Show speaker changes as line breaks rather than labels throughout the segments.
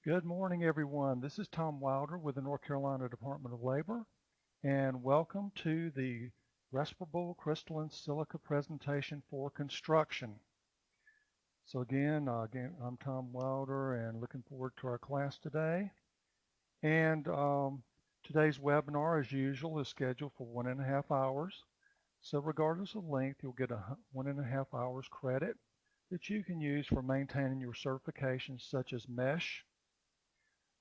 Good morning, everyone. This is Tom Wilder with the North Carolina Department of Labor, and welcome to the Respirable Crystalline Silica presentation for construction. So again, I'm Tom Wilder, and looking forward to our class today. And today's webinar, as usual, is scheduled for 1.5 hours. So regardless of length, you'll get 1.5 hours credit that you can use for maintaining your certifications such as MESH.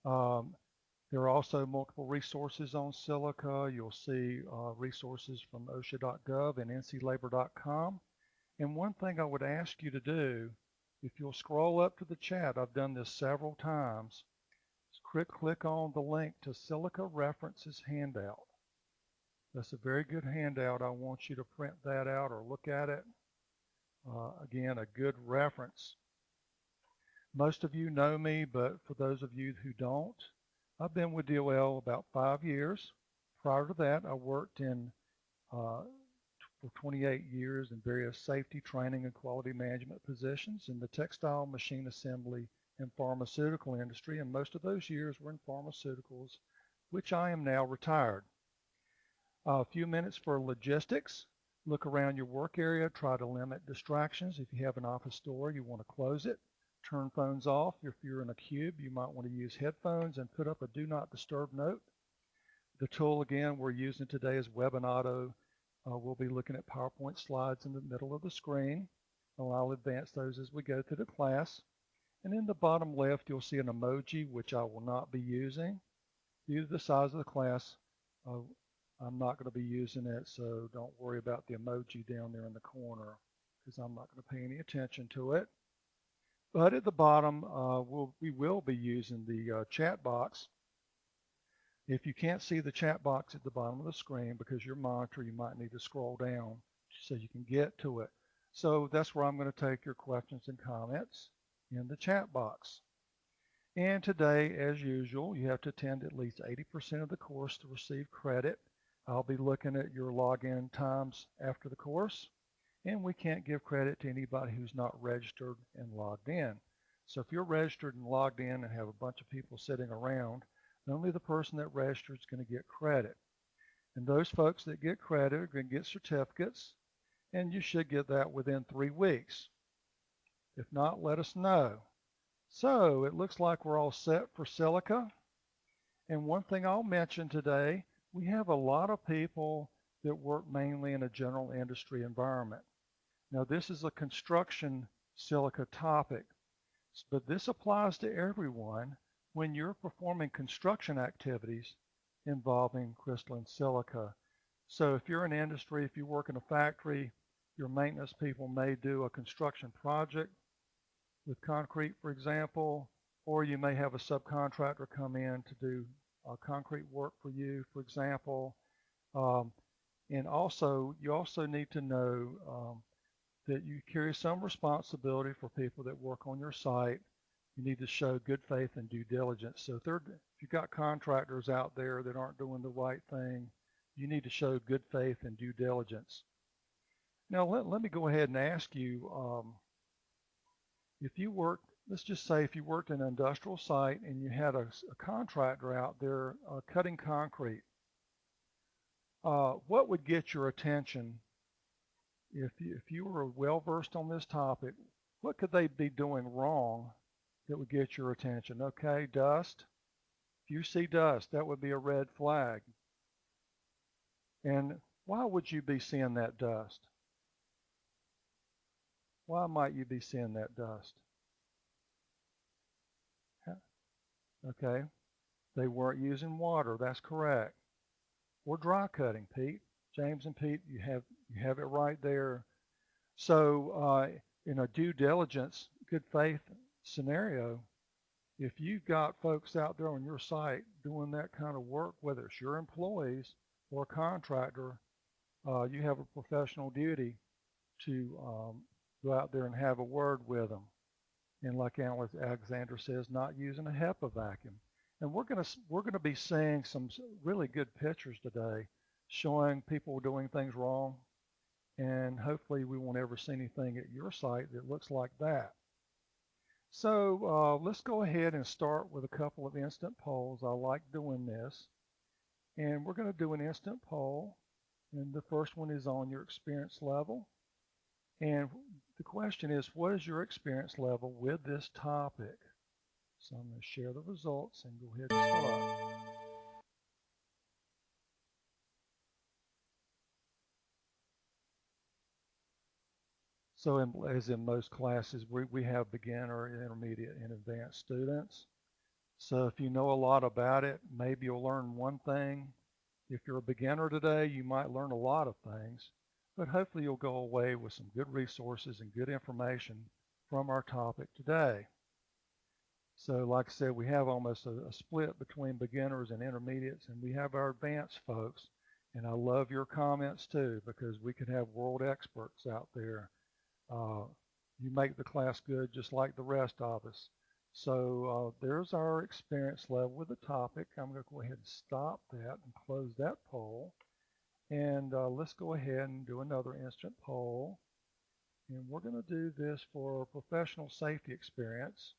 There are also multiple resources on Silica. You'll see resources from OSHA.gov and nclabor.com. And one thing I would ask you to do, if you'll scroll up to the chat, I've done this several times, click on the link to Silica References Handout. That's a very good handout. I want you to print that out or look at it. Again, a good reference. Most of you know me, but for those of you who don't, I've been with DOL about 5 years. Prior to that, I worked for 28 years in various safety training and quality management positions in the textile, machine assembly, and pharmaceutical industry, and most of those years were in pharmaceuticals, which I am now retired. A few minutes for logistics. Look around your work area, try to limit distractions. If you have an office door, you want to close it. Turn phones off. If you're in a cube, you might want to use headphones and put up a do not disturb note. The tool again we're using today is Webinado. We'll be looking at PowerPoint slides in the middle of the screen. I'll advance those as we go through the class. And in the bottom left, you'll see an emoji, which I will not be using. Due to the size of the class, I'm not going to be using it, so don't worry about the emoji down there in the corner because I'm not going to pay any attention to it. But at the bottom, we will be using the chat box. If you can't see the chat box at the bottom of the screen because your monitor, you might need to scroll down so you can get to it. So that's where I'm going to take your questions and comments in the chat box. And today, as usual, you have to attend at least 80% of the course to receive credit. I'll be looking at your login times after the course. And we can't give credit to anybody who's not registered and logged in. So if you're registered and logged in and have a bunch of people sitting around, only the person that registered is going to get credit. And those folks that get credit are going to get certificates, and you should get that within 3 weeks. If not, let us know. So it looks like we're all set for Silica. And one thing I'll mention today, we have a lot of people that work mainly in a general industry environment. Now this is a construction silica topic, but this applies to everyone when you're performing construction activities involving crystalline silica. So if you're in industry, if you work in a factory, your maintenance people may do a construction project with concrete, for example, or you may have a subcontractor come in to do concrete work for you, for example. And also, you also need to know that you carry some responsibility for people that work on your site. You need to show good faith and due diligence. So if you've got contractors out there that aren't doing the right thing, you need to show good faith and due diligence. Now let me go ahead and ask you, if you worked, let's just say if you worked in an industrial site and you had a contractor out there cutting concrete, what would get your attention? If you were well versed on this topic, what could they be doing wrong that would get your attention? Okay, dust. If you see dust, that would be a red flag. And why would you be seeing that dust? Why might you be seeing that dust? Okay, they weren't using water, that's correct. Or dry cutting, Pete. James and Pete, you have it right there. So in a due diligence, good faith scenario, if you've got folks out there on your site doing that kind of work, whether it's your employees or a contractor, you have a professional duty to go out there and have a word with them. And like Alexander says, not using a HEPA vacuum. And we're going to be seeing some really good pictures today showing people doing things wrong, and hopefully we won't ever see anything at your site that looks like that. So let's go ahead and start with a couple of instant polls. I like doing this. And we're going to do an instant poll. And the first one is on your experience level. And the question is, what is your experience level with this topic? So I'm going to share the results and go ahead and start. So as in most classes, we have beginner, intermediate, and advanced students. So if you know a lot about it, maybe you'll learn one thing. If you're a beginner today, you might learn a lot of things, but hopefully you'll go away with some good resources and good information from our topic today. So like I said, we have almost a split between beginners and intermediates, and we have our advanced folks. And I love your comments too, because we could have world experts out there. You make the class good just like the rest of us. So there's our experience level with the topic. I'm going to go ahead and stop that and close that poll. And let's go ahead and do another instant poll. And we're going to do this for professional safety experience.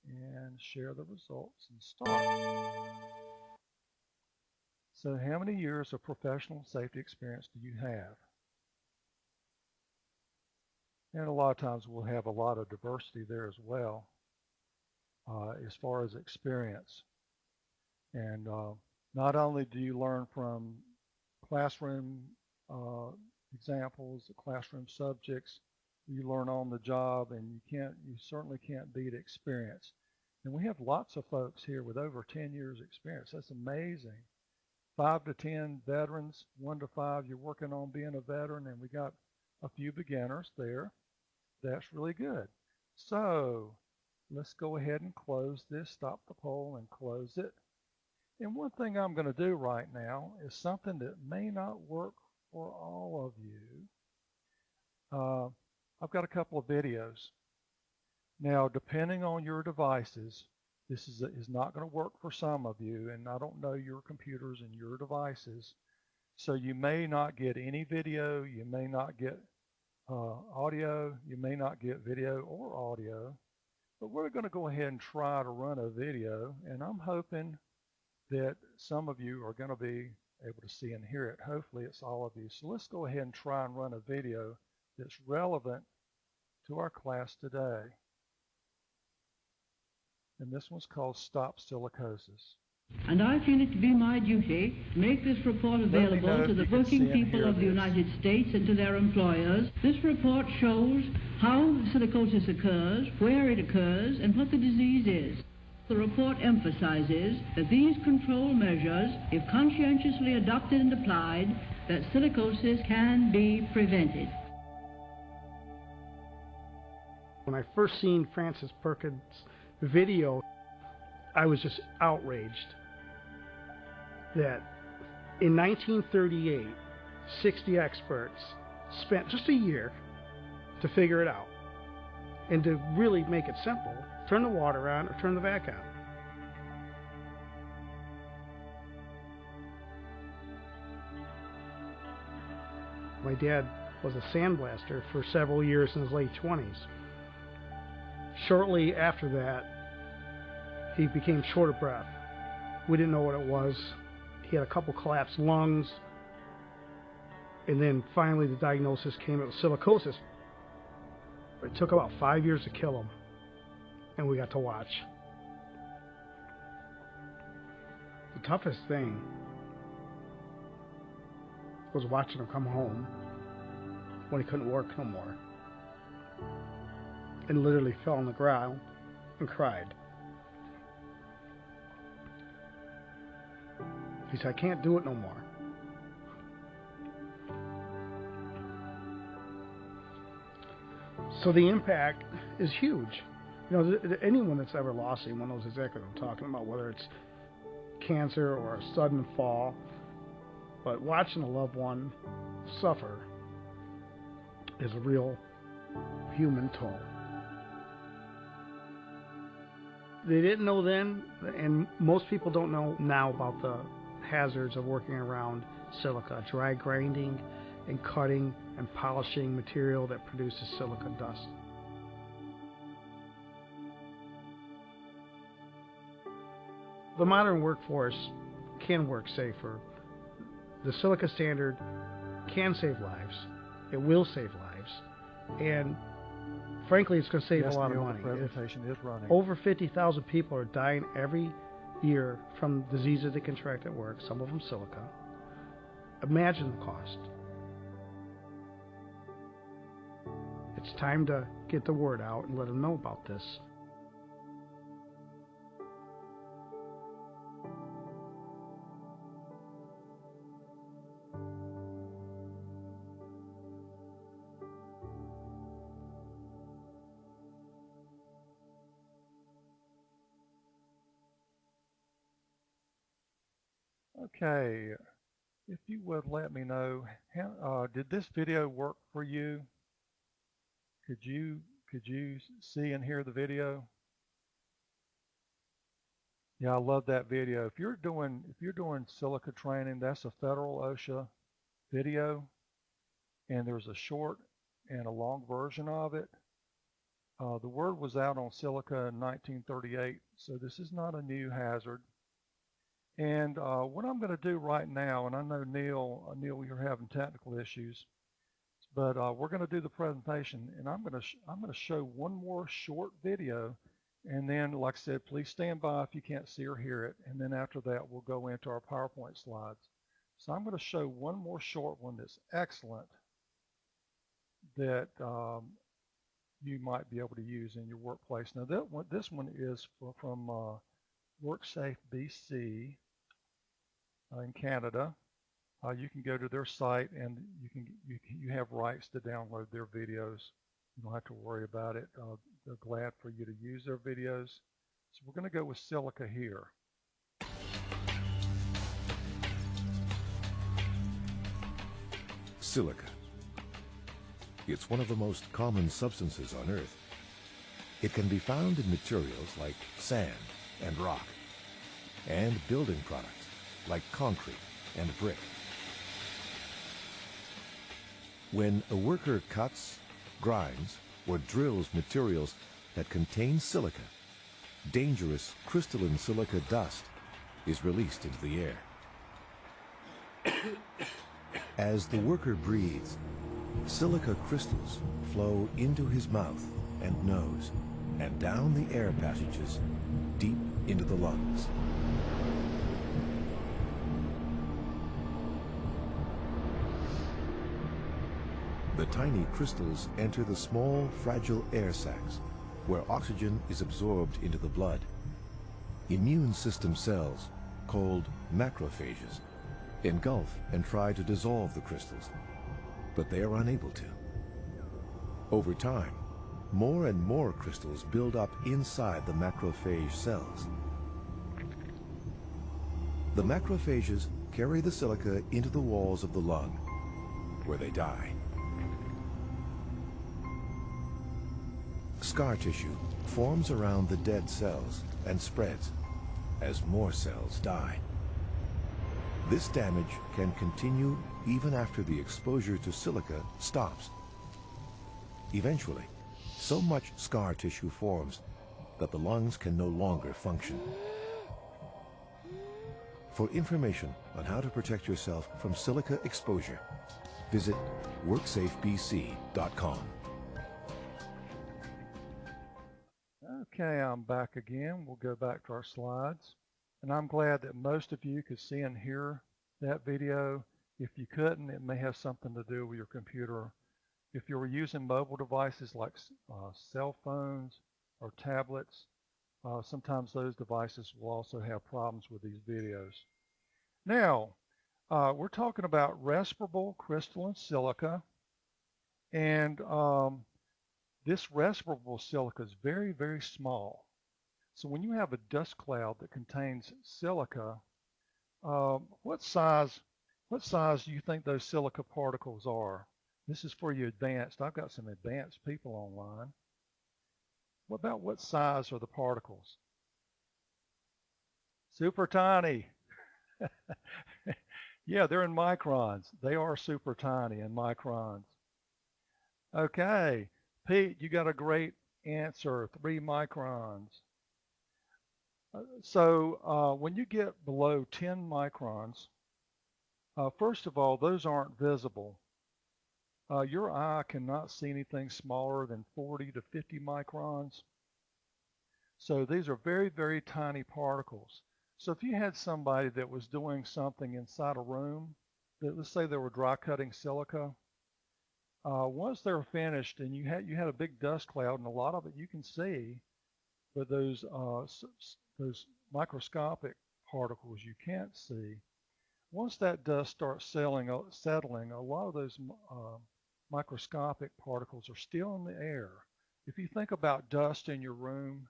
And share the results and start. So how many years of professional safety experience do you have? And a lot of times we'll have a lot of diversity there as well as far as experience. And not only do you learn from classroom examples, classroom subjects, you learn on the job, and you certainly can't beat experience. And we have lots of folks here with over 10 years experience. That's amazing. 5 to 10 veterans, 1 to 5, you're working on being a veteran, and we got a few beginners there. That's really good. So let's go ahead and close this, stop the poll and close it. And one thing I'm going to do right now is something that may not work for all of you. I've got a couple of videos. Now, depending on your devices, this is not going to work for some of you, and I don't know your computers and your devices. So you may not get any video, you may not get audio, you may not get video or audio, but we're going to go ahead and try to run a video, and I'm hoping that some of you are going to be able to see and hear it. Hopefully it's all of you. So let's go ahead and try and run a video that's relevant to our class today. And this one's called Stop Silicosis.
And I feel it to be my duty to make this report available to the working people of the United States and to their employers. This report shows how silicosis occurs, where it occurs, and what the disease is. The report emphasizes that these control measures, if conscientiously adopted and applied, that silicosis can be prevented.
When I first seen Francis Perkins' video, I was just outraged that in 1938, 60 experts spent just a year to figure it out and to really make it simple. Turn the water on or turn the vac on. My dad was a sandblaster for several years in his late 20s. Shortly after that, he became short of breath. We didn't know what it was. He had a couple collapsed lungs, and then finally the diagnosis came, it was silicosis. It took about 5 years to kill him, and we got to watch. The toughest thing was watching him come home when he couldn't work no more, and literally fell on the ground and cried. He said, "I can't do it no more." So the impact is huge. You know, anyone that's ever lost anyone knows exactly what I'm talking about, whether it's cancer or a sudden fall. But watching a loved one suffer is a real human toll. They didn't know then, and most people don't know now about the hazards of working around silica, dry grinding and cutting and polishing material that produces silica dust. the modern workforce can work safer. The silica standard can save lives. It will save lives. And frankly, it's going to save a lot of money.
The presentation is running.
Over 50,000 people are dying every year from diseases they contract at work, some of them silica. Imagine the cost. It's time to get the word out and let them know about this.
Okay, if you would let me know, how, did this video work for you? Could you see and hear the video? Yeah, I love that video. If you're doing silica training, that's a federal OSHA video, and there's a short and a long version of it. The word was out on silica in 1938, so this is not a new hazard. And what I'm going to do right now, and I know Neil, you're having technical issues, but we're going to do the presentation, and I'm going to show one more short video, and then, like I said, please stand by if you can't see or hear it, and then after that we'll go into our PowerPoint slides. So I'm going to show one more short one that's excellent that you might be able to use in your workplace. Now this one is from WorkSafe BC in Canada. You can go to their site, and you have rights to download their videos. You don't have to worry about it. They're glad for you to use their videos. So we're going to go with silica here.
Silica. It's one of the most common substances on Earth. It can be found in materials like sand and rock, and building products like concrete and brick. When a worker cuts, grinds, or drills materials that contain silica, dangerous crystalline silica dust is released into the air. As the worker breathes, silica crystals flow into his mouth and nose and down the air passages deep into the lungs. The tiny crystals enter the small, fragile air sacs, where oxygen is absorbed into the blood. Immune system cells, called macrophages, engulf and try to dissolve the crystals, but they are unable to. Over time, more and more crystals build up inside the macrophage cells. The macrophages carry the silica into the walls of the lung, where they die. Scar tissue forms around the dead cells and spreads as more cells die. This damage can continue even after the exposure to silica stops. Eventually, so much scar tissue forms that the lungs can no longer function. For information on how to protect yourself from silica exposure, visit WorksafeBC.com.
Okay, I'm back again. We'll go back to our slides. And I'm glad that most of you could see and hear that video. If you couldn't, it may have something to do with your computer. If you were using mobile devices like cell phones or tablets, sometimes those devices will also have problems with these videos. Now, we're talking about respirable crystalline silica, and this respirable silica is very, very small. So when you have a dust cloud that contains silica, what size do you think those silica particles are? This is for you advanced. I've got some advanced people online. What size are the particles? Super tiny. Yeah, they're in microns. They are super tiny in microns. Okay, Pete, you got a great answer, 3 microns. When you get below 10 microns, first of all, those aren't visible. Your eye cannot see anything smaller than 40 to 50 microns. So these are very, very tiny particles. So if you had somebody that was doing something inside a room, let's say they were dry cutting silica, once they're finished and you had a big dust cloud, and a lot of it you can see, but those microscopic particles you can't see. Once that dust starts settling, a lot of those microscopic particles are still in the air. If you think about dust in your room,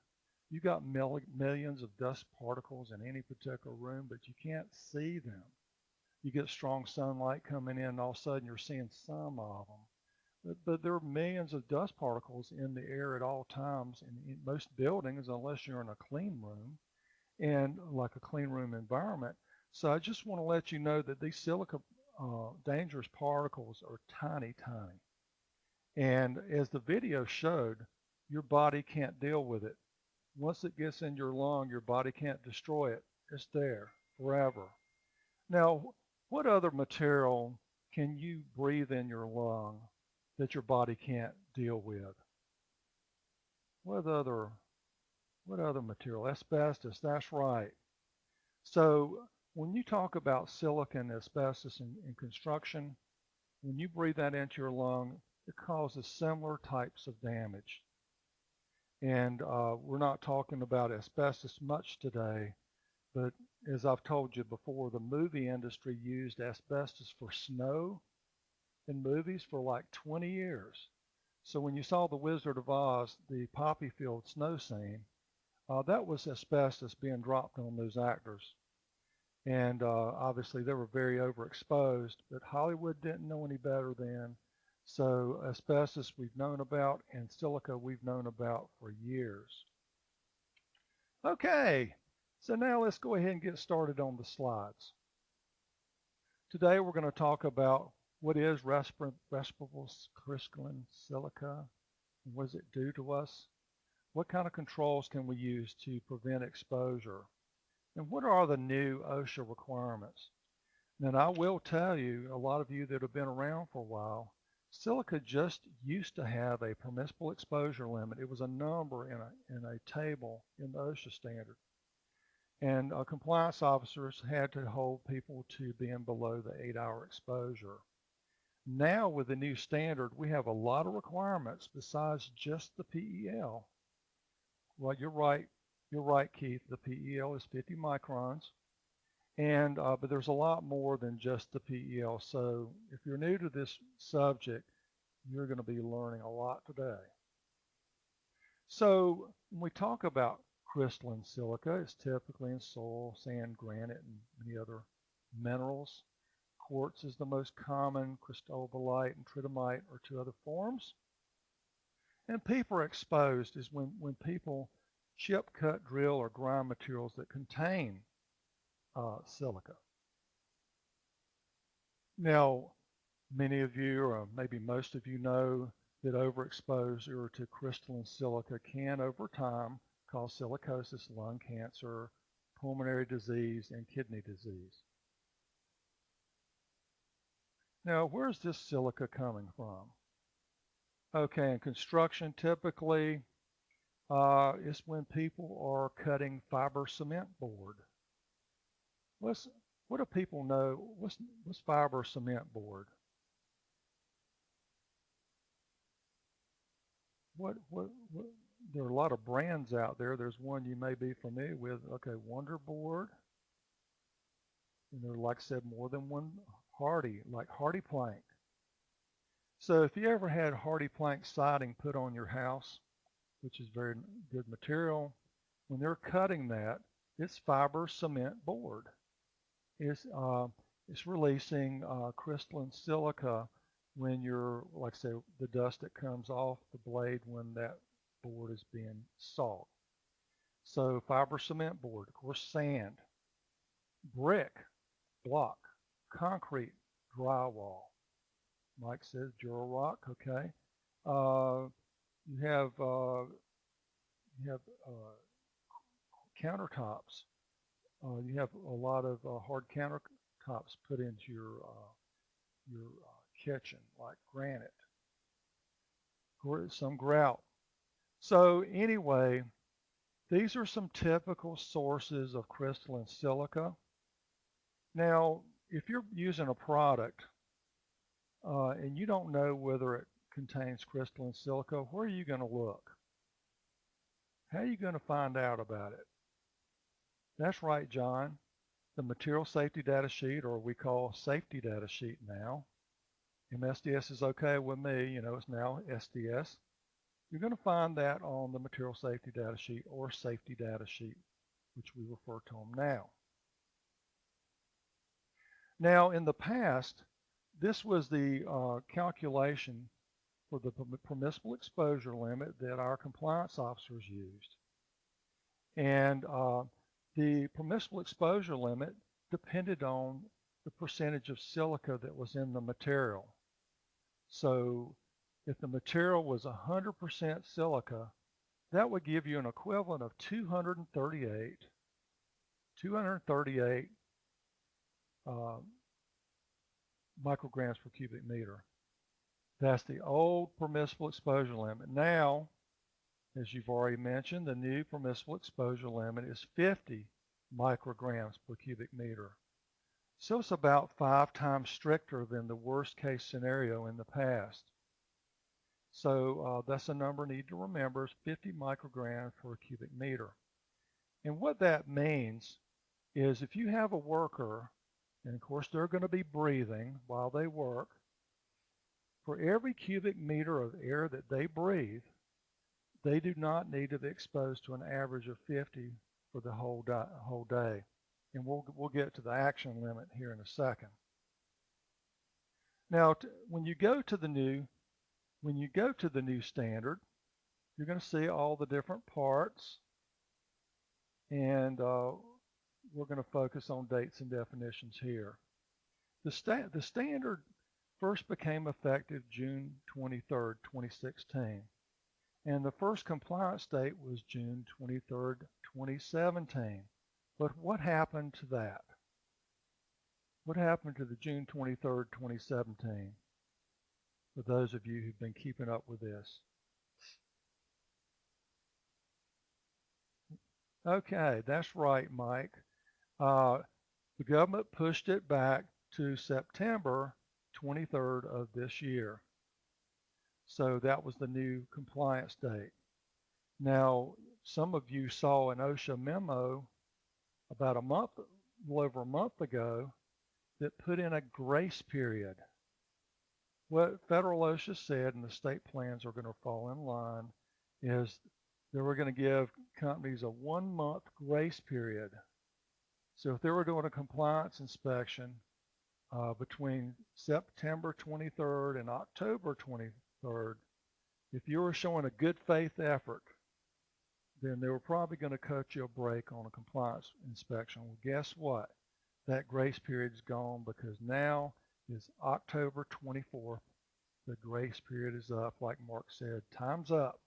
you got millions of dust particles in any particular room, but you can't see them. You get strong sunlight coming in, and all of a sudden you're seeing some of them. But there are millions of dust particles in the air at all times in most buildings, unless you're in a clean room, and like a clean room environment. So I just want to let you know that these silica dangerous particles are tiny, tiny. And as the video showed, your body can't deal with it. Once it gets in your lung, your body can't destroy it. It's there forever. Now, what other material can you breathe in your lung that your body can't deal with? What other material? Asbestos, that's right. So when you talk about silicon, asbestos in construction, when you breathe that into your lung, it causes similar types of damage. And we're not talking about asbestos much today, but as I've told you before, the movie industry used asbestos for snow in movies for like 20 years. So when you saw The Wizard of Oz, the poppy field snow scene, that was asbestos being dropped on those actors. And obviously they were very overexposed, but Hollywood didn't know any better then. So asbestos we've known about, and silica we've known about for years. Okay, so now let's go ahead and get started on the slides. Today we're going to talk about what is respirable crystalline silica, and what does it do to us? What kind of controls can we use to prevent exposure? And what are the new OSHA requirements? And I will tell you, a lot of you that have been around for a while, silica just used to have a permissible exposure limit. It was a number in a table in the OSHA standard. And compliance officers had to hold people to being below the 8-hour exposure. Now with the new standard, we have a lot of requirements besides just the PEL. Well, you're right, Keith. The PEL is 50 microns. And but there's a lot more than just the PEL. So if you're new to this subject, you're going to be learning a lot today. So when we talk about crystalline silica, it's typically in soil, sand, granite, and many other minerals. Quartz is the most common. Cristobalite and tritonite are two other forms. And people are exposed is when people chip, cut, drill, or grind materials that contain silica. Now, many of you, or maybe most of you, know that overexposure to crystalline silica can, over time, cause silicosis, lung cancer, pulmonary disease, and kidney disease. Now, where's this silica coming from? Okay, in construction, typically, it's when people are cutting fiber cement board. What do people know? What's fiber cement board? What? There are a lot of brands out there. There's one you may be familiar with. Okay, Wonder Board. And there are, like I said, more than one Hardy, like Hardy plank. So if you ever had Hardy plank siding put on your house, which is very good material, when they're cutting that, it's fiber cement board. It's releasing crystalline silica when you're, like I say, the dust that comes off the blade when that board is being sawed. So fiber cement board, of course, sand, brick, block, concrete, drywall. Mike says Durock, okay. You have countertops. You have a lot of hard countertops put into your kitchen, like granite or some grout. So anyway, these are some typical sources of crystalline silica. Now, if you're using a product and you don't know whether it contains crystalline silica, where are you going to look? How are you going to find out about it? That's right, John. The Material Safety Data Sheet, or we call Safety Data Sheet now. MSDS is okay with me, you know, it's now SDS. You're going to find that on the Material Safety Data Sheet or Safety Data Sheet, which we refer to them now. Now, in the past, this was the calculation for the permissible exposure limit that our compliance officers used. And the permissible exposure limit depended on the percentage of silica that was in the material. So if the material was 100% silica, that would give you an equivalent of 238 micrograms per cubic meter. That's the old permissible exposure limit. Now, as you've already mentioned, the new permissible exposure limit is 50 micrograms per cubic meter. So it's about 5 times stricter than the worst case scenario in the past. So that's a number you need to remember, is 50 micrograms per cubic meter. And what that means is if you have a worker, and of course they're going to be breathing while they work, for every cubic meter of air that they breathe, they do not need to be exposed to an average of 50 for the whole day. And we'll get to the action limit here in a second. Now, when you go to the new standard, you're going to see all the different parts, and we're going to focus on dates and definitions here. The standard first became effective June 23rd, 2016, and the first compliance date was June 23rd, 2017. But what happened to that? What happened to the June 23rd, 2017? For those of you who've been keeping up with this. Okay, that's right, Mike. The government pushed it back to September 23rd of this year. So that was the new compliance date. Now, some of you saw an OSHA memo about a little over a month ago that put in a grace period. What federal OSHA said, and the state plans are going to fall in line, is they were going to give companies a 1-month grace period. So if they were doing a compliance inspection between September 23rd and October 23rd, if you were showing a good faith effort, then they were probably going to cut you a break on a compliance inspection. Well, guess what? That grace period is gone, because now is October 24th. The grace period is up, like Mark said. Time's up.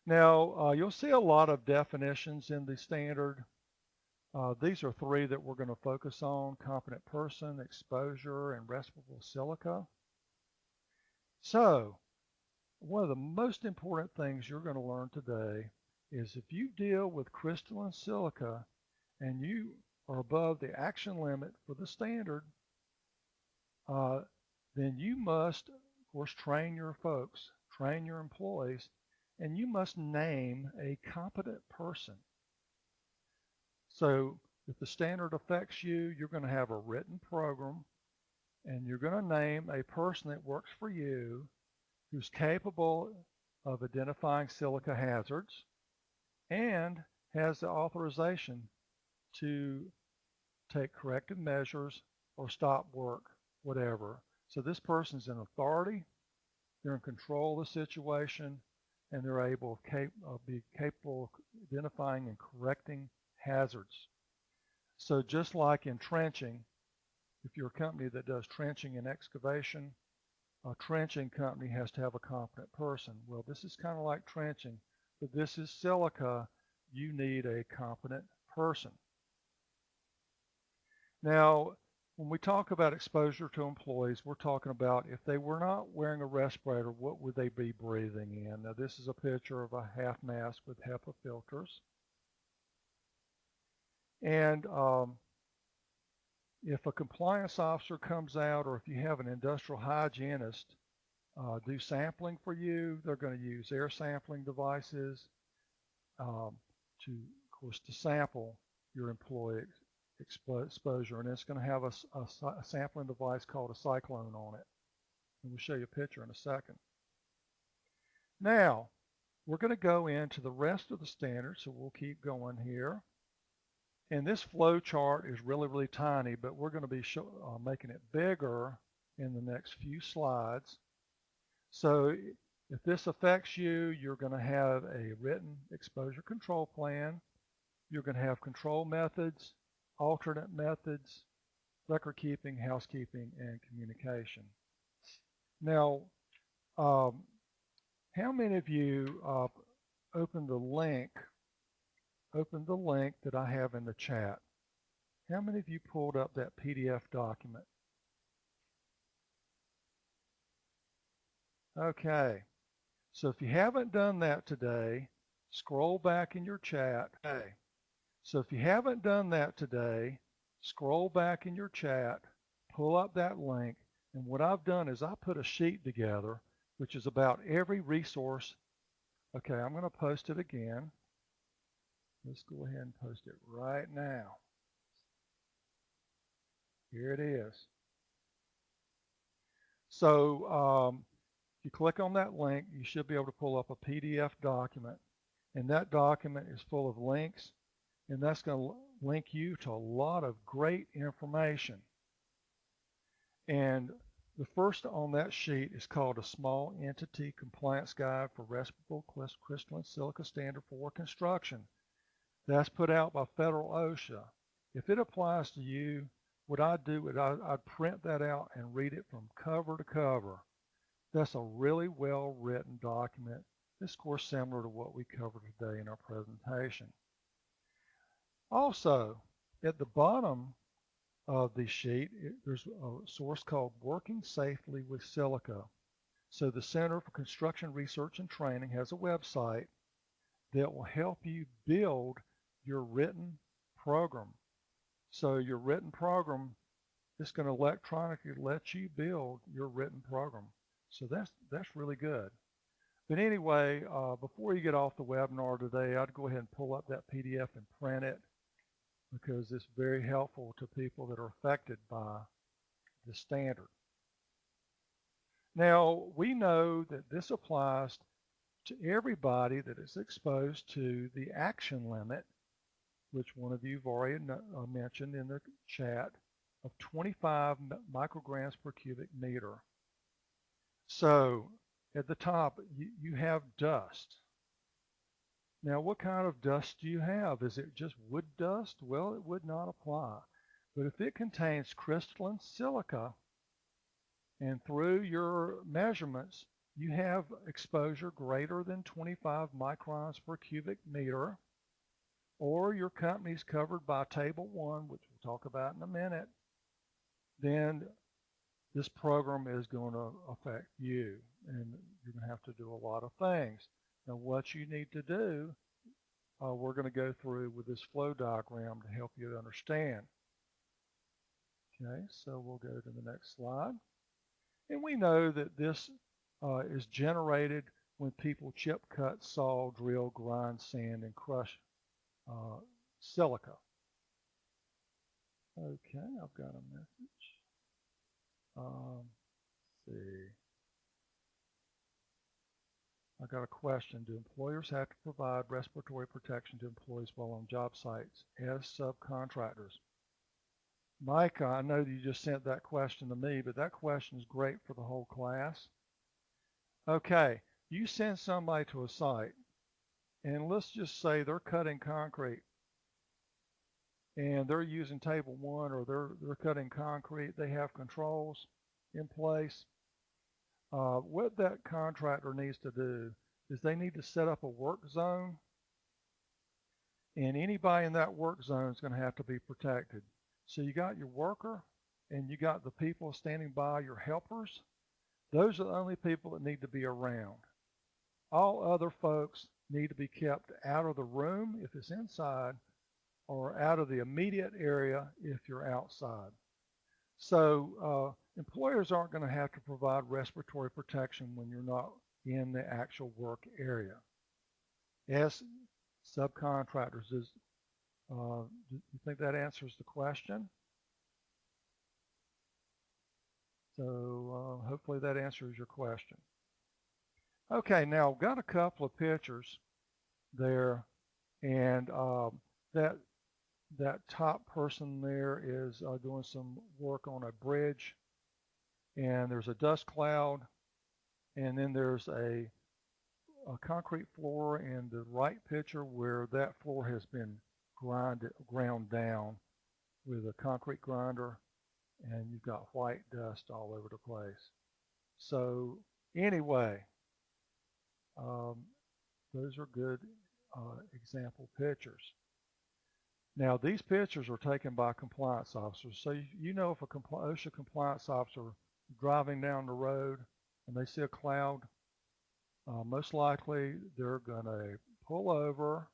Now, you'll see a lot of definitions in the standard. These are 3 that we're going to focus on: competent person, exposure, and respirable silica. So, one of the most important things you're going to learn today is if you deal with crystalline silica and you are above the action limit for the standard, then you must, of course, train your folks, train your employees, and you must name a competent person. So if the standard affects you, you're going to have a written program, and you're going to name a person that works for you who's capable of identifying silica hazards and has the authorization to take corrective measures or stop work, whatever. So this person's in authority, they're in control of the situation, and they're able to be capable of identifying and correcting hazards. So just like in trenching, if you're a company that does trenching and excavation, a trenching company has to have a competent person. Well, this is kind of like trenching, but this is silica you need a competent person. Now, when we talk about exposure to employees, we're talking about if they were not wearing a respirator, what would they be breathing in? Now, this is a picture of a half mask with HEPA filters. And if a compliance officer comes out, or if you have an industrial hygienist do sampling for you, they're going to use air sampling devices to, of course, to sample your employee exposure, and it's going to have a sampling device called a cyclone on it. And we'll show you a picture in a second. Now, we're going to go into the rest of the standards, so we'll keep going here. And this flow chart is really, really tiny, but we're going to be making it bigger in the next few slides. So if this affects you, you're going to have a written exposure control plan. You're going to have control methods, alternate methods, record keeping, housekeeping, and communication. Now, how many of you opened the link that I have in the chat? How many of you pulled up that PDF document? Okay, so if you haven't done that today, scroll back in your chat. Okay. So if you haven't done that today, scroll back in your chat, pull up that link, and what I've done is I put a sheet together which is about every resource. Okay, I'm going to post it again. Let's go ahead and post it right now. Here it is. So if you click on that link, you should be able to pull up a PDF document, and that document is full of links, and that's going to link you to a lot of great information. And the first on that sheet is called a Small Entity Compliance Guide for Respirable Crystalline Silica Standard for Construction. That's put out by Federal OSHA. If it applies to you, what I'd do is I'd print that out and read it from cover to cover. That's a really well-written document. It's, of course, similar to what we covered today in our presentation. Also, at the bottom of the sheet, there's a source called Working Safely with Silica. So the Center for Construction Research and Training has a website that will help you build your written program. So your written program is going to electronically let you build your written program. So that's really good. But anyway, before you get off the webinar today, I'd go ahead and pull up that PDF and print it, because it's very helpful to people that are affected by the standard. Now, we know that this applies to everybody that is exposed to the action limit, which one of you have already mentioned in the chat, of 25 micrograms per cubic meter. So at the top, you have dust. Now, what kind of dust do you have? Is it just wood dust? Well, it would not apply. But if it contains crystalline silica, and through your measurements, you have exposure greater than 25 microns per cubic meter, or your company's covered by Table 1, which we'll talk about in a minute, then this program is going to affect you, and you're going to have to do a lot of things. Now, what you need to do, we're going to go through with this flow diagram to help you to understand. Okay, so we'll go to the next slide. And we know that this is generated when people chip, cut, saw, drill, grind, sand, and crush silica. Okay, I've got a message. Let's see. I got a question. Do employers have to provide respiratory protection to employees while on job sites as subcontractors? Mike, I know you just sent that question to me, but that question is great for the whole class. Okay, you send somebody to a site, and let's just say they're cutting concrete, and they're using Table 1, or they're cutting concrete. They have controls in place. What that contractor needs to do is they need to set up a work zone and anybody in that work zone is going to have to be protected. So you got your worker and you got the people standing by, your helpers. Those are the only people that need to be around. All other folks need to be kept out of the room if it's inside, or out of the immediate area if you're outside. So employers aren't going to have to provide respiratory protection when you're not in the actual work area. As subcontractors, do you think that answers the question? So hopefully that answers your question. Okay, now I've got a couple of pictures there, and that top person there is doing some work on a bridge, and there's a dust cloud, and then there's a concrete floor in the right picture where that floor has been ground down with a concrete grinder, and you've got white dust all over the place. So anyway, those are good example pictures. Now these pictures are taken by compliance officers. So you know if a OSHA compliance officer driving down the road and they see a cloud, most likely they're going to pull over,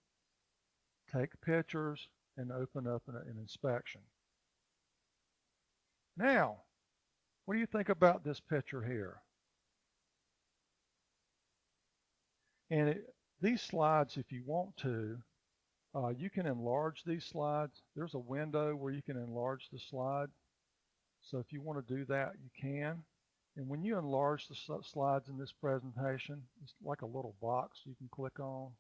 take pictures, and open up an inspection. Now, what do you think about this picture here? And these slides, if you want to, you can enlarge these slides. There's a window where you can enlarge the slide. So if you want to do that, you can. And when you enlarge the slides in this presentation, it's like a little box you can click on.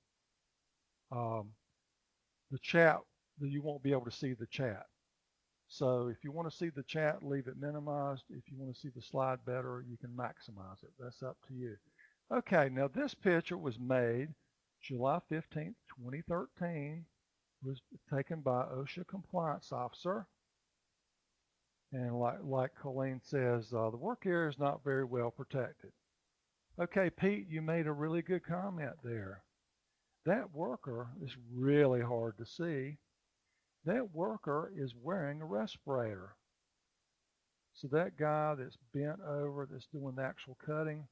The chat, you won't be able to see the chat. So if you want to see the chat, leave it minimized. If you want to see the slide better, you can maximize it. That's up to you. Okay, now this picture was made July 15th, 2013. It was taken by OSHA compliance officer. And like Colleen says, the work area is not very well protected. Okay, Pete, you made a really good comment there. That worker is really hard to see. That worker is wearing a respirator. So that guy that's bent over, that's doing the actual cutting,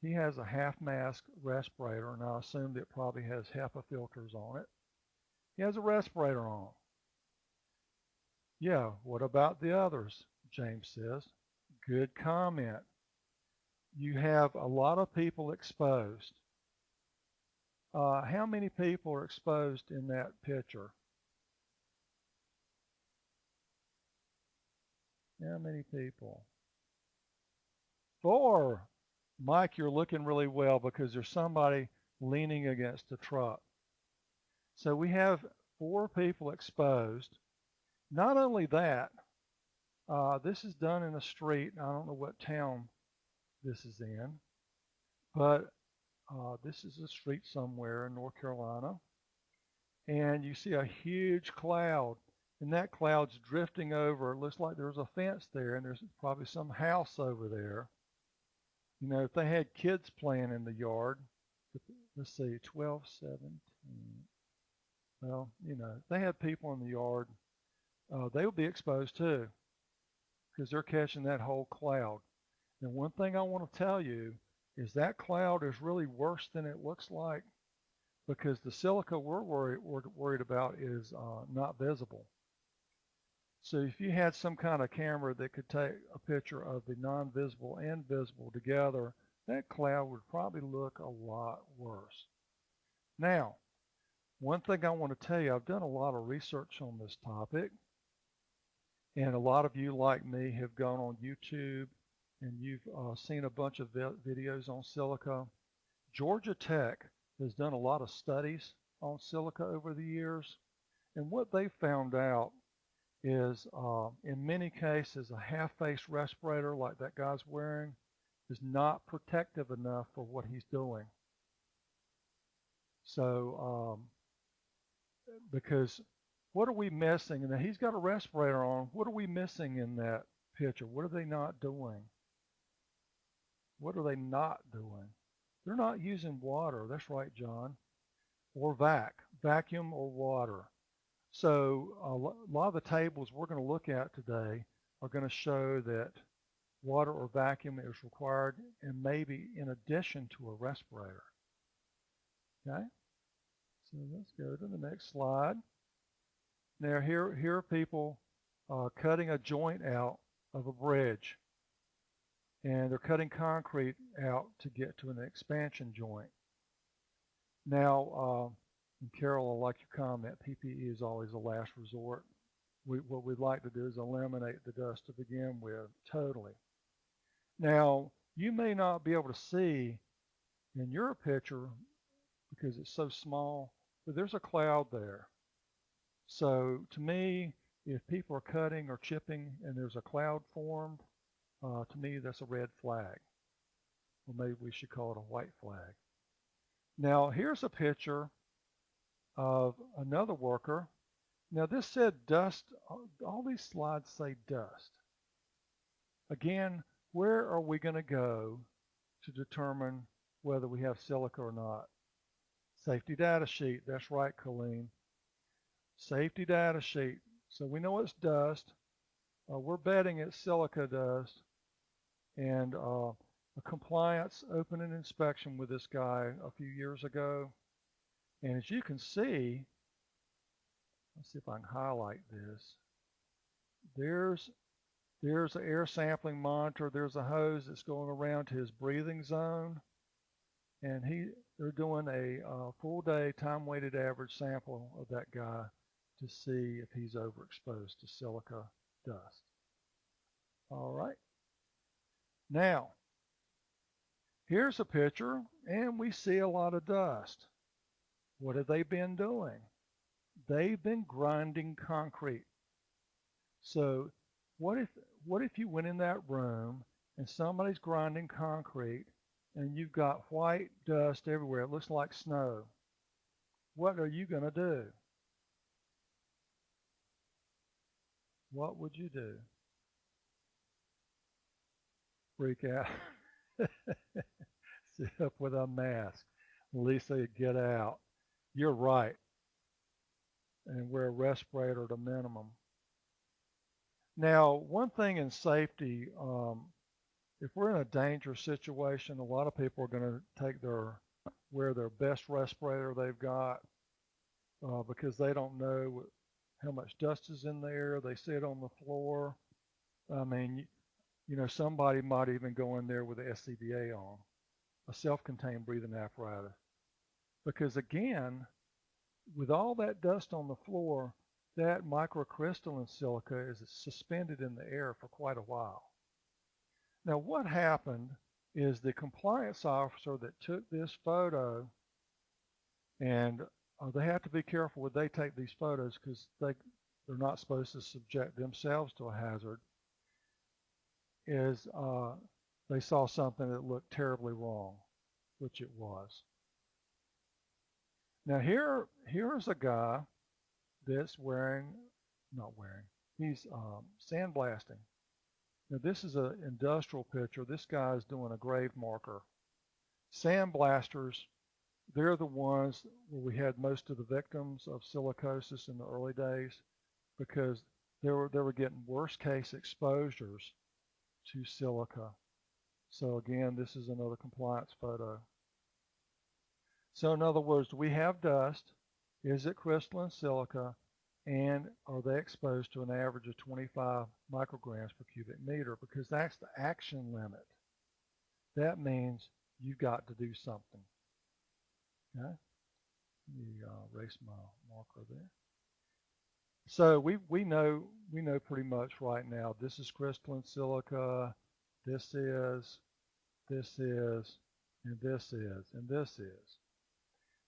he has a half-mask respirator, and I assume that it probably has HEPA filters on it. He has a respirator on. Yeah, what about the others? James says. Good comment. You have a lot of people exposed. How many people are exposed in that picture? How many people? 4. Mike, you're looking really well because there's somebody leaning against a truck. So we have 4 people exposed. Not only that, this is done in a street. I don't know what town this is in, but this is a street somewhere in North Carolina. And you see a huge cloud, and that cloud's drifting over. It looks like there's a fence there, and there's probably some house over there. You know, if they had kids playing in the yard, let's see, 12, 17. Well, you know, if they had people in the yard, they would be exposed too, because they're catching that whole cloud. And one thing I want to tell you is that cloud is really worse than it looks like, because the silica we're worried about is not visible. So if you had some kind of camera that could take a picture of the non-visible and visible together, that cloud would probably look a lot worse. Now, one thing I want to tell you, I've done a lot of research on this topic, and a lot of you like me have gone on YouTube and you've seen a bunch of videos on silica. Georgia Tech has done a lot of studies on silica over the years, and what they found out is in many cases a half-face respirator like that guy's wearing is not protective enough for what he's doing. So because what are we missing? And he's got a respirator on. What are we missing in that picture? What are they not doing? What are they not doing? They're not using water. That's right, John. Or vac. vacuum or water. So a lot of the tables we're going to look at today are going to show that water or vacuum is required, and maybe in addition to a respirator. Okay, so let's go to the next slide. Now here are people cutting a joint out of a bridge, and they're cutting concrete out to get to an expansion joint. Now, and Carol, I like your comment, PPE is always the last resort. What we'd like to do is eliminate the dust to begin with, totally. Now, you may not be able to see in your picture because it's so small, but there's a cloud there. So to me, if people are cutting or chipping and there's a cloud formed, to me that's a red flag. Or maybe we should call it a white flag. Now here's a picture of another worker. Now this said dust, all these slides say dust. Again, where are we going to go to determine whether we have silica or not? Safety data sheet, that's right, Colleen. Safety data sheet. So we know it's dust. We're betting it's silica dust. And a compliance open and inspection with this guy a few years ago. And as you can see, let's see if I can highlight this. There's an air sampling monitor. There's a hose that's going around to his breathing zone. And they're doing a full day time-weighted average sample of that guy to see if he's overexposed to silica dust. All right. Now, here's a picture, and we see a lot of dust. What have they been doing? They've been grinding concrete. So what if you went in that room and somebody's grinding concrete and you've got white dust everywhere? It looks like snow. What are you going to do? What would you do? Freak out. Sit up with a mask. Lisa, get out. You're right. And wear a respirator at a minimum. Now, one thing in safety, if we're in a dangerous situation, a lot of people are going to wear their best respirator they've got because they don't know how much dust is in the air. They see it on the floor. I mean, you know, somebody might even go in there with a SCBA on, a self-contained breathing apparatus. Because again, with all that dust on the floor, that microcrystalline silica is suspended in the air for quite a while. Now what happened is the compliance officer that took this photo, and they have to be careful when they take these photos because they're not supposed to subject themselves to a hazard, is they saw something that looked terribly wrong, which it was. Now here's a guy that's he's sandblasting. Now this is an industrial picture. This guy is doing a grave marker. Sandblasters, they're the ones where we had most of the victims of silicosis in the early days because they were getting worst case exposures to silica. So again, this is another compliance photo. So in other words, do we have dust? Is it crystalline silica? And are they exposed to an average of 25 micrograms per cubic meter? Because that's the action limit. That means you've got to do something. Okay? Let me erase my marker there. So we know pretty much right now. This is crystalline silica. This is, and this is, and this is.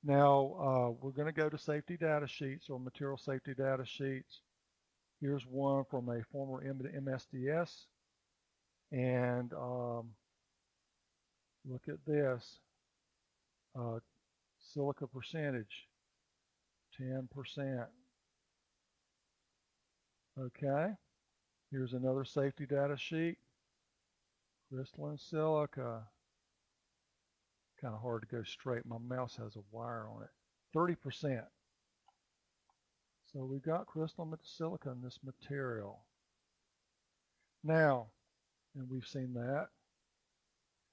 Now, we're going to go to safety data sheets or material safety data sheets. Here's one from a former MSDS. And look at this. Silica percentage, 10%. Okay. Here's another safety data sheet. Crystalline silica. Kind of hard to go straight. My mouse has a wire on it. 30%. So we've got crystalline silica in this material. Now, and we've seen that.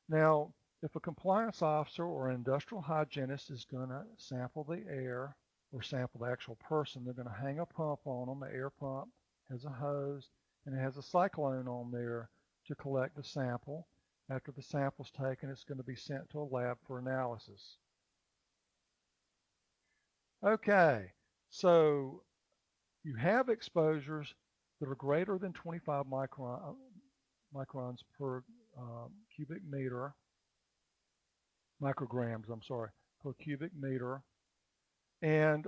Now, if a compliance officer or an industrial hygienist is going to sample the air or sample the actual person, they're going to hang a pump on them. The air pump has a hose and it has a cyclone on there to collect the sample. After the sample's taken, it's going to be sent to a lab for analysis. Okay, so you have exposures that are greater than 25 microns per cubic meter, micrograms, I'm sorry, per cubic meter. And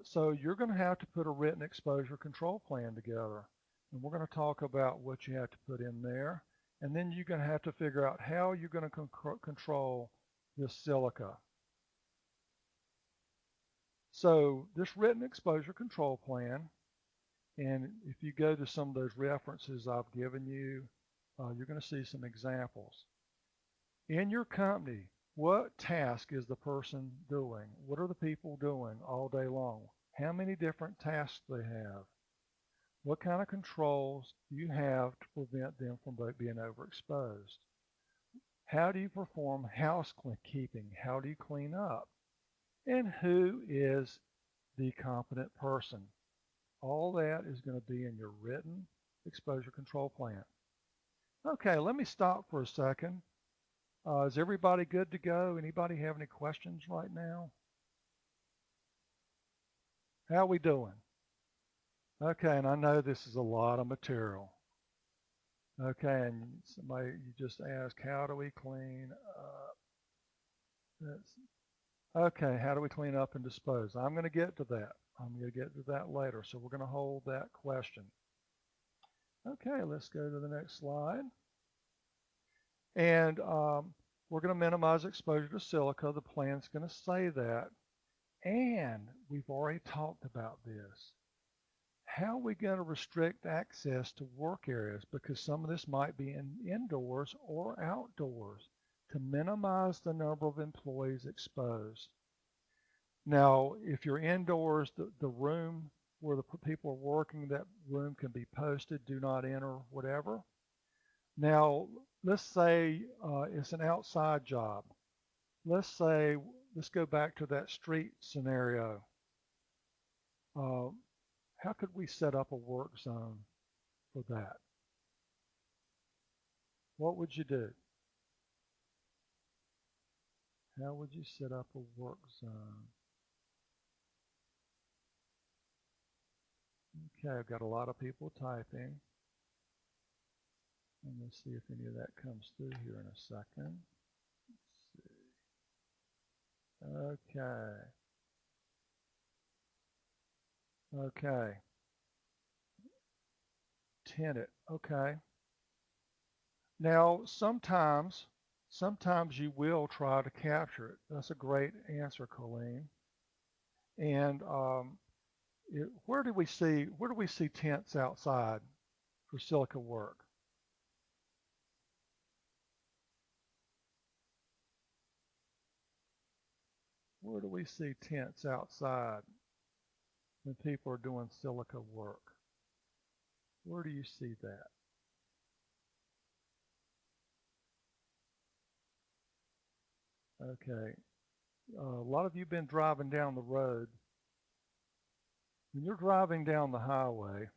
so you're going to have to put a written exposure control plan together. And we're going to talk about what you have to put in there. And then you're going to have to figure out how you're going to control this silica. So this written exposure control plan, and if you go to some of those references I've given you, you're going to see some examples. In your company, what task is the person doing? What are the people doing all day long? How many different tasks do they have? What kind of controls do you have to prevent them from being overexposed? How do you perform housekeeping? How do you clean up? And who is the competent person? All that is going to be in your written exposure control plan. Okay, let me stop for a second. Is everybody good to go? Anybody have any questions right now? How are we doing? Okay, and I know this is a lot of material. Okay, and somebody, you just asked, how do we clean up? Okay, how do we clean up and dispose? I'm going to get to that. I'm going to get to that later, so we're going to hold that question. Okay, let's go to the next slide. And we're going to minimize exposure to silica. The plan's going to say that. And we've already talked about this. How are we going to restrict access to work areas? Because some of this might be indoors or outdoors to minimize the number of employees exposed. Now, if you're indoors, the room where the people are working, that room can be posted, do not enter, whatever. Now, let's say it's an outside job. Let's go back to that street scenario. How could we set up a work zone for that? What would you do? How would you set up a work zone? Okay, I've got a lot of people typing. And let's see if any of that comes through here in a second. Let's see. Okay. Okay. Tenant. Okay. Now, sometimes you will try to capture it. That's a great answer, Colleen. And where do we see tents outside for silica work? Where do we see tents outside when people are doing silica work? Where do you see that? Okay. A lot of you have been driving down the road. When you're driving down the highway,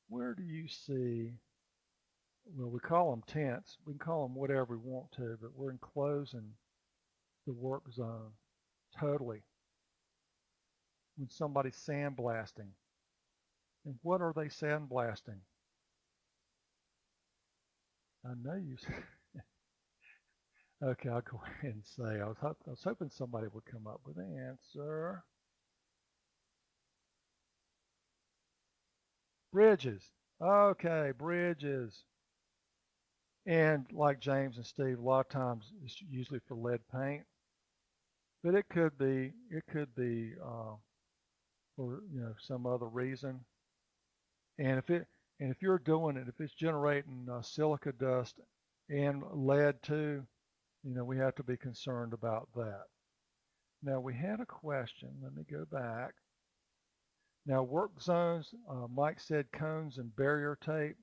where do you see, well, we call them tents. We can call them whatever we want to, but we're enclosing the work zone totally. When somebody's sandblasting. And what are they sandblasting? I know you. Okay, I'll go ahead and say, I was hoping somebody would come up with an answer. Bridges. Okay, bridges. And like James and Steve, a lot of times it's usually for lead paint, but it could be for some other reason. And if you're doing it, if it's generating silica dust and lead too, we have to be concerned about that. Now we had a question. Let me go back. Now work zones, Mike said cones and barrier tape.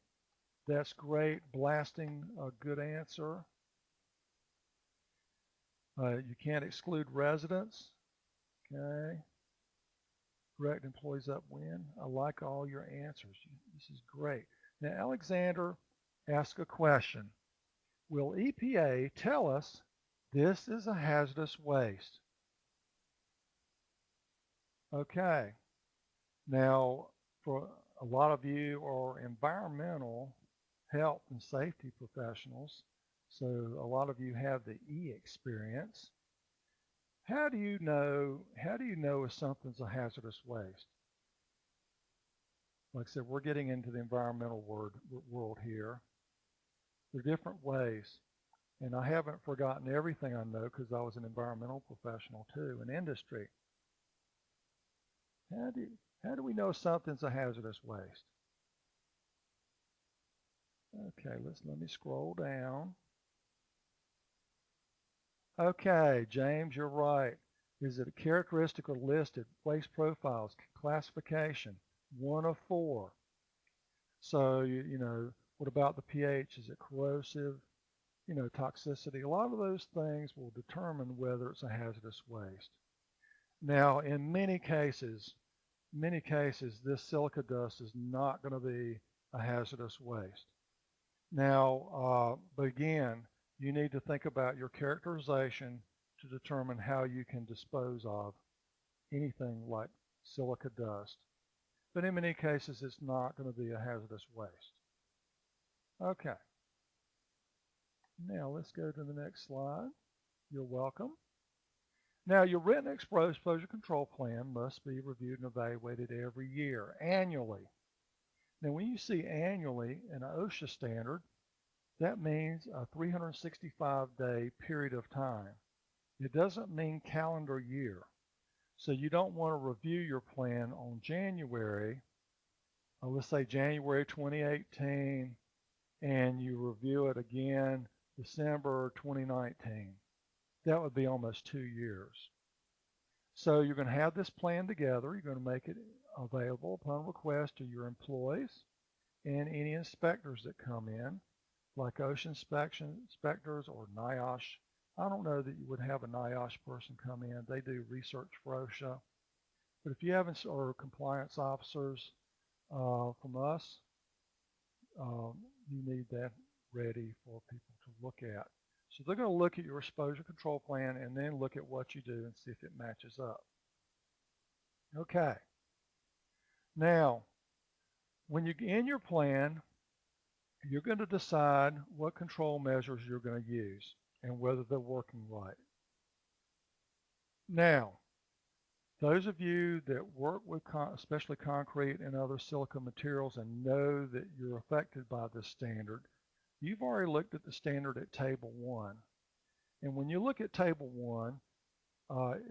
That's great. Blasting, a good answer. You can't exclude residents. Okay. Direct employees up when. I like all your answers. This is great. Now Alexander asked a question. Will EPA tell us this is a hazardous waste? Okay. Now, for a lot of you are environmental health and safety professionals, so a lot of you have the E experience. How do you know if something's a hazardous waste? Like I said, we're getting into the environmental world here. There are different ways, and I haven't forgotten everything I know because I was an environmental professional too in industry. How do we know something's a hazardous waste? Okay, let me scroll down. Okay, James, you're right. Is it a characteristic or listed? Waste profiles, classification, 1 of 4. So, you know, what about the pH? Is it corrosive? You know, toxicity. A lot of those things will determine whether it's a hazardous waste. Now, in many cases, this silica dust is not going to be a hazardous waste. Now, but again, you need to think about your characterization to determine how you can dispose of anything like silica dust. But in many cases, it's not going to be a hazardous waste. Okay. Now let's go to the next slide. You're welcome. Now, your written exposure control plan must be reviewed and evaluated every year, annually. Now, when you see annually in an OSHA standard, that means a 365-day period of time. It doesn't mean calendar year. So you don't want to review your plan on January, let's say January 2018, and you review it again December 2019. That would be almost 2 years. So you're going to have this plan together. You're going to make it available upon request to your employees and any inspectors that come in, like OSHA inspectors or NIOSH. I don't know that you would have a NIOSH person come in. They do research for OSHA. But if you have or compliance officers from us, you need that ready for people to look at. So they're going to look at your exposure control plan and then look at what you do and see if it matches up. Okay. Now, when you're in your plan, you're going to decide what control measures you're going to use and whether they're working right. Now, those of you that work with especially concrete and other silica materials and know that you're affected by this standard, you've already looked at the standard at Table 1. And when you look at Table 1,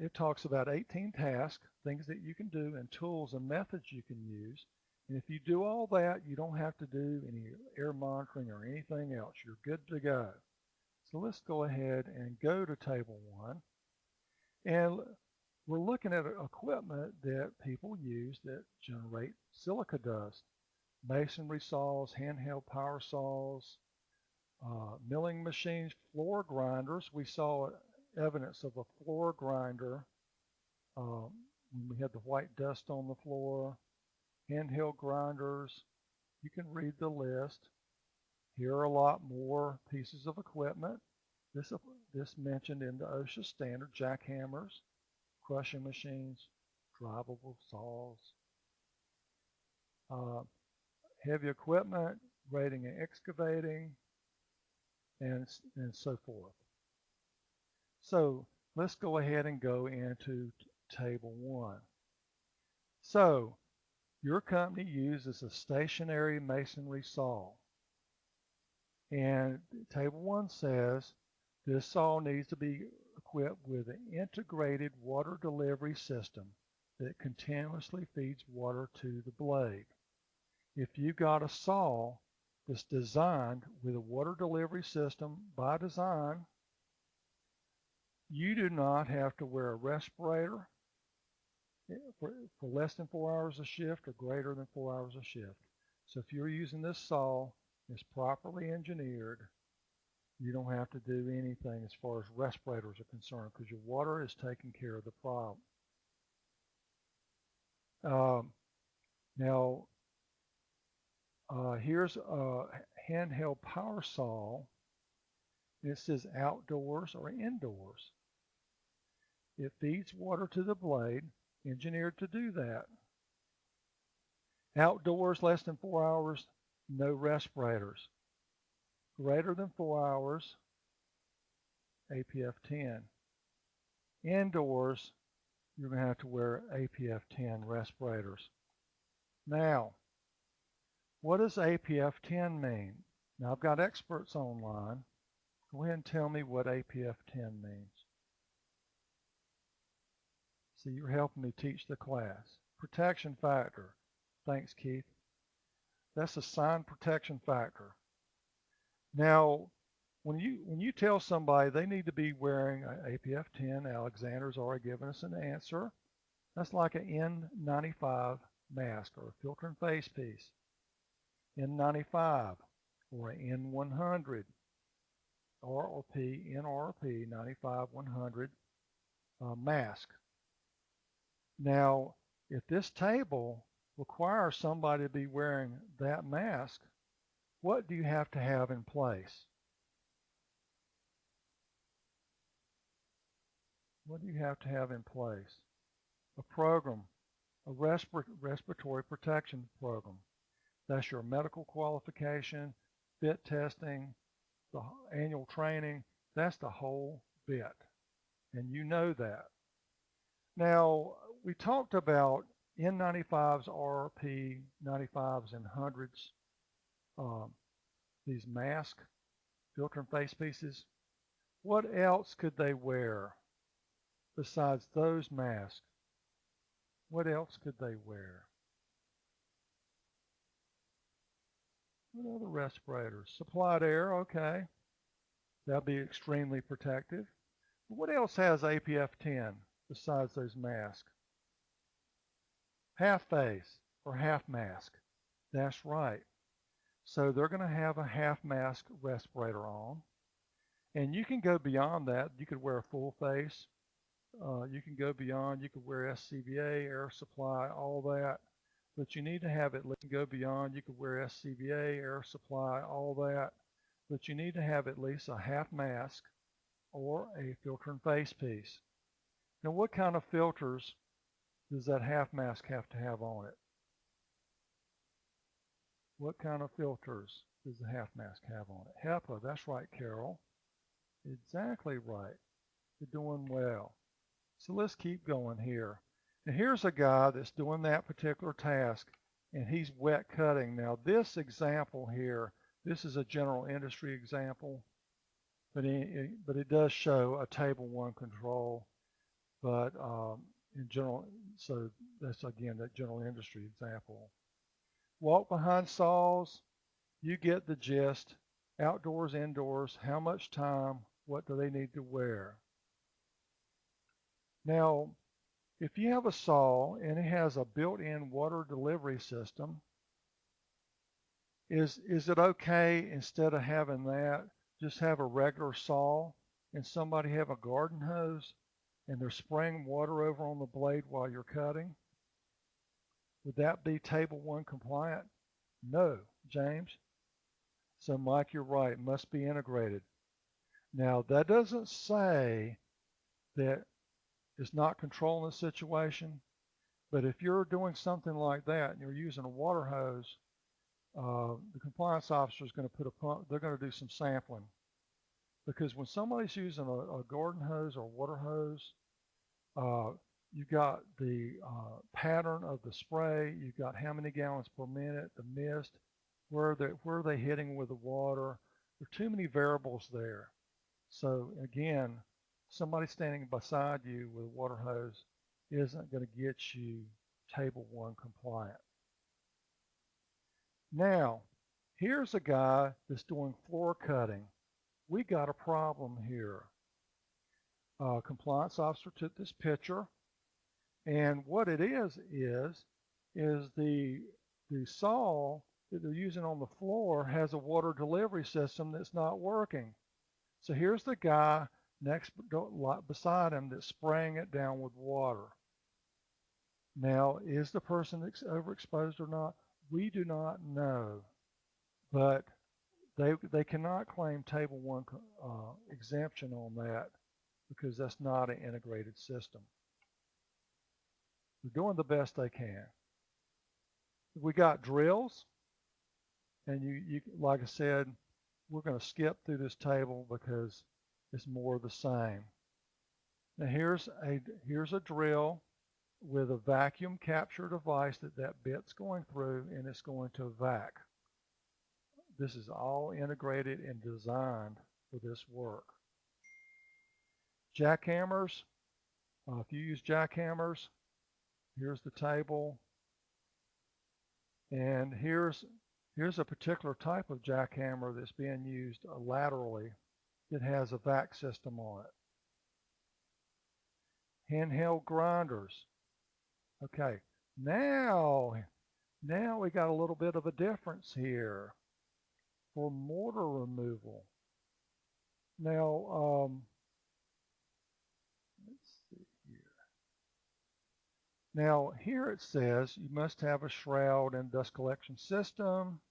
it talks about 18 tasks, things that you can do, and tools and methods you can use. And if you do all that, you don't have to do any air monitoring or anything else. You're good to go. So let's go ahead and go to Table 1. And we're looking at equipment that people use that generate silica dust. Masonry saws, handheld power saws, milling machines, floor grinders. We saw evidence of a floor grinder when we had the white dust on the floor. Handheld grinders. You can read the list. Here are a lot more pieces of equipment. This mentioned in the OSHA standard: jackhammers, crushing machines, drivable saws, heavy equipment, grading and excavating, and so forth. So let's go ahead and go into Table 1. So your company uses a stationary masonry saw. And Table 1 says this saw needs to be equipped with an integrated water delivery system that continuously feeds water to the blade. If you've got a saw that's designed with a water delivery system by design, you do not have to wear a respirator. for less than 4 hours a shift or greater than 4 hours a shift. So if you're using this saw, it's properly engineered, you don't have to do anything as far as respirators are concerned because your water is taking care of the problem. Now, here's a handheld power saw. It says outdoors or indoors. It feeds water to the blade, engineered to do that. Outdoors, less than 4 hours, no respirators. Greater than 4 hours, APF 10. Indoors, you're going to have to wear APF 10 respirators. Now, what does APF 10 mean? Now, I've got experts online. Go ahead and tell me what APF 10 means. See, you're helping me teach the class. Protection factor. Thanks, Keith. That's a sign protection factor. Now, when you tell somebody they need to be wearing APF 10, Alexander's already given us an answer. That's like an N95 mask or a filter and face piece. N95 or an N100, RRP, NRP 95 100 mask. Now, if this table requires somebody to be wearing that mask, what do you have to have in place? What do you have to have in place? A program, a respiratory protection program. That's your medical qualification, fit testing, the annual training. That's the whole bit, and you know that. Now, we talked about N95s, RRP 95s, and 100s, these mask, filter and face pieces. What else could they wear besides those masks? What else could they wear? What other respirators? Supplied air, okay. That'll be extremely protective. But what else has APF 10 besides those masks? Half face or half mask. That's right. So they're going to have a half mask respirator on. And you can go beyond that. You could wear a full face. You can go beyond. You could wear SCBA, air supply, all that. But you need to have at least go beyond. You could wear SCBA, air supply, all that. But you need to have at least a half mask or a filter and face piece. Now, what kind of filters does that half mask have to have on it? What kind of filters does the half mask have on it? HEPA, that's right, Carol. Exactly right. You're doing well. So let's keep going here. Now here's a guy that's doing that particular task, and he's wet cutting. Now this example here, this is a general industry example, but it does show a table 1 control. But in general, so that's again that general industry example. Walk behind saws, you get the gist. Outdoors, indoors, how much time, what do they need to wear? Now, if you have a saw and it has a built-in water delivery system, is it okay instead of having that, just have a regular saw and somebody have a garden hose and they're spraying water over on the blade while you're cutting? Would that be table 1 compliant? No, James. So Mike, you're right, it must be integrated. Now that doesn't say that it's not controlling the situation, but if you're doing something like that and you're using a water hose, the compliance officer is going to put a pump, they're going to do some sampling. Because when somebody's using a garden hose or water hose, you've got the pattern of the spray, you've got how many gallons per minute, the mist, where are they hitting with the water. There are too many variables there. So again, somebody standing beside you with a water hose isn't going to get you table 1 compliant. Now, here's a guy that's doing floor cutting. We got a problem here. Compliance officer took this picture, And what it is the saw that they're using on the floor has a water delivery system that's not working. So here's the guy next beside him that's spraying it down with water. Now, is the person overexposed or not? We do not know, but they cannot claim Table 1 exemption on that because that's not an integrated system. They're doing the best they can. We got drills, and you like I said, we're going to skip through this table because it's more of the same. Now here's a drill with a vacuum capture device that bit's going through, and it's going to vac. This is all integrated and designed for this work. Jackhammers, if you use jackhammers, here's the table, and here's a particular type of jackhammer that's being used laterally. It has a vac system on it. Handheld grinders. Okay, now we got a little bit of a difference here for mortar removal. Now, let's see here. Now, here it says you must have a shroud and dust collection system.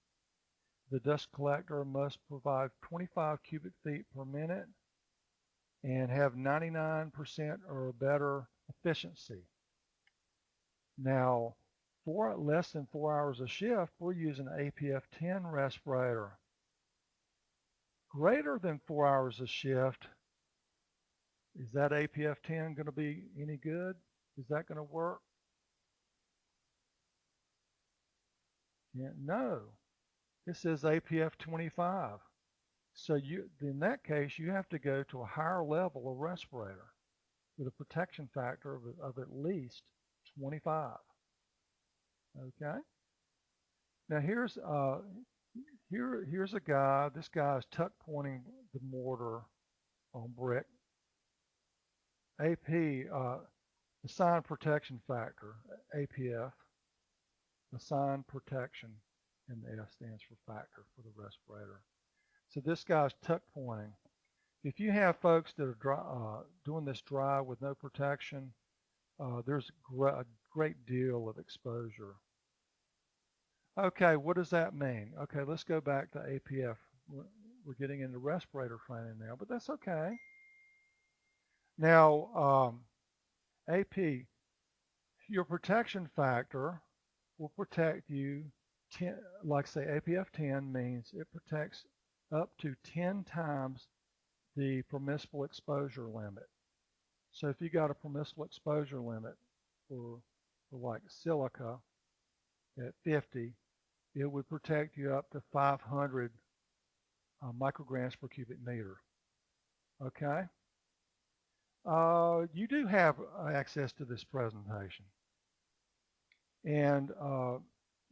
The dust collector must provide 25 cubic feet per minute and have 99% or better efficiency. Now, for less than 4 hours a shift, we're using an APF 10 respirator. Greater than 4 hours a shift, is that APF 10 going to be any good? Is that going to work? Yeah, no. It says APF 25. So in that case, you have to go to a higher level of respirator with a protection factor of at least 25. Okay. Now here's a guy. This guy is tuck pointing the mortar on brick. AP, assigned protection factor, APF, assigned protection, and the S stands for factor for the respirator. So this guy's tuck pointing. If you have folks that are doing this dry with no protection, there's a great deal of exposure. Okay, what does that mean? Okay, let's go back to APF. We're getting into respirator training now, but that's okay. Now, AP, your protection factor will protect you, like say APF 10 means it protects up to 10 times the permissible exposure limit. So if you got a permissible exposure limit for like silica at 50, it would protect you up to 500 micrograms per cubic meter. Okay? You do have access to this presentation. And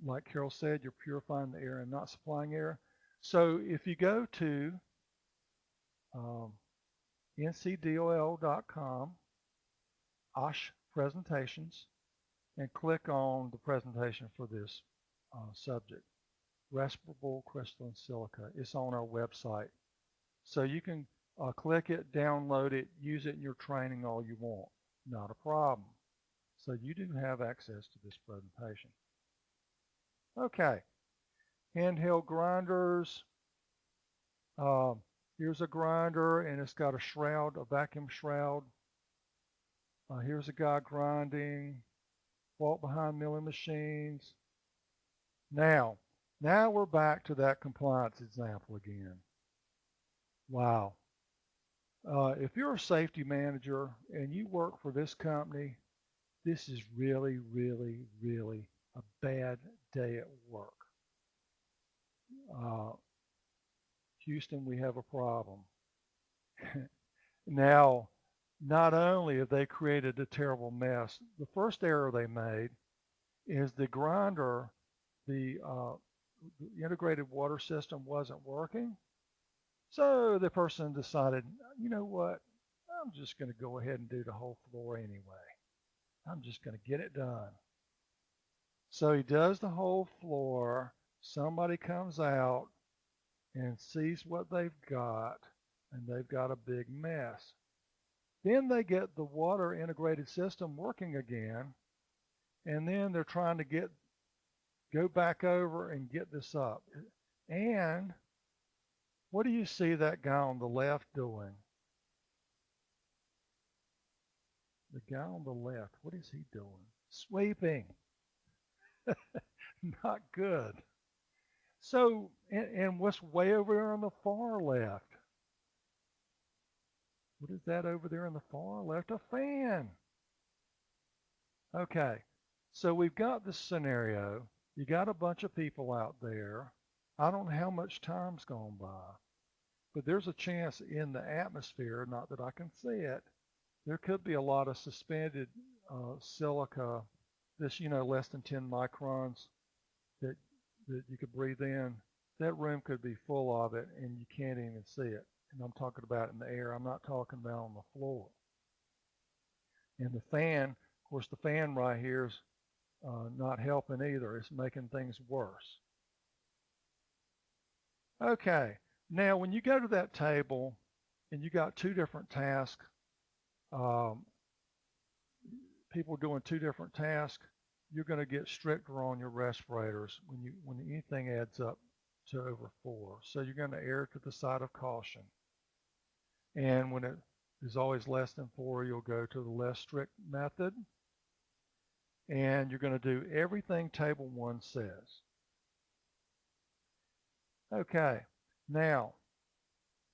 like Carol said, you're purifying the air and not supplying air. So if you go to ncdol.com, OSH presentations, and click on the presentation for this subject, Respirable Crystalline Silica. It's on our website. So you can click it, download it, use it in your training all you want. Not a problem. So you do have access to this presentation. Okay, handheld grinders. Here's a grinder, and it's got a shroud, a vacuum shroud. Here's a guy grinding, walk behind milling machines. Now we're back to that compliance example again. Wow. If you're a safety manager and you work for this company, this is really, really, really a bad day at work. Houston, we have a problem. Now, not only have they created a terrible mess, the first error they made is the grinder, the integrated water system wasn't working. So the person decided, you know what, I'm just going to go ahead and do the whole floor anyway. I'm just going to get it done. So he does the whole floor. Somebody comes out and sees what they've got, and they've got a big mess. Then they get the water integrated system working again, and then they're trying to go back over and get this up. And what do you see that guy on the left doing? The guy on the left, what is he doing? Sweeping. Not good. So, and what's way over there on the far left? What is that over there on the far left? A fan. Okay, so we've got this scenario. You got a bunch of people out there. I don't know how much time's gone by, but there's a chance in the atmosphere, not that I can see it, there could be a lot of suspended silica, this, less than 10 microns that you could breathe in. That room could be full of it and you can't even see it. And I'm talking about in the air. I'm not talking about on the floor. And the fan, of course, the fan right here is not helping either. It's making things worse. Okay, now when you go to that table and you got two different tasks, people doing two different tasks, you're going to get stricter on your respirators when anything adds up to over 4. So you're going to err to the side of caution. And when it is always less than 4, you'll go to the less strict method. And you're going to do everything Table 1 says. Okay, now,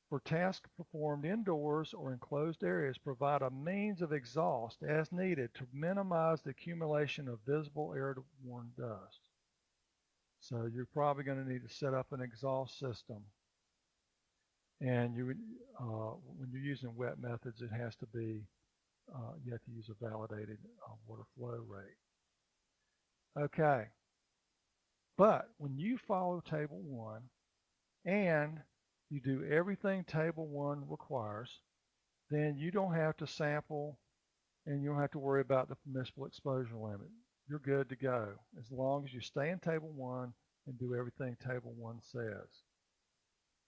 for tasks performed indoors or enclosed areas, provide a means of exhaust as needed to minimize the accumulation of visible airborne dust. So you're probably going to need to set up an exhaust system. And when you're using wet methods, it has to be, you have to use a validated water flow rate. Okay, but when you follow Table 1 and you do everything Table 1 requires, then you don't have to sample and you don't have to worry about the permissible exposure limit. You're good to go as long as you stay in Table 1 and do everything Table 1 says.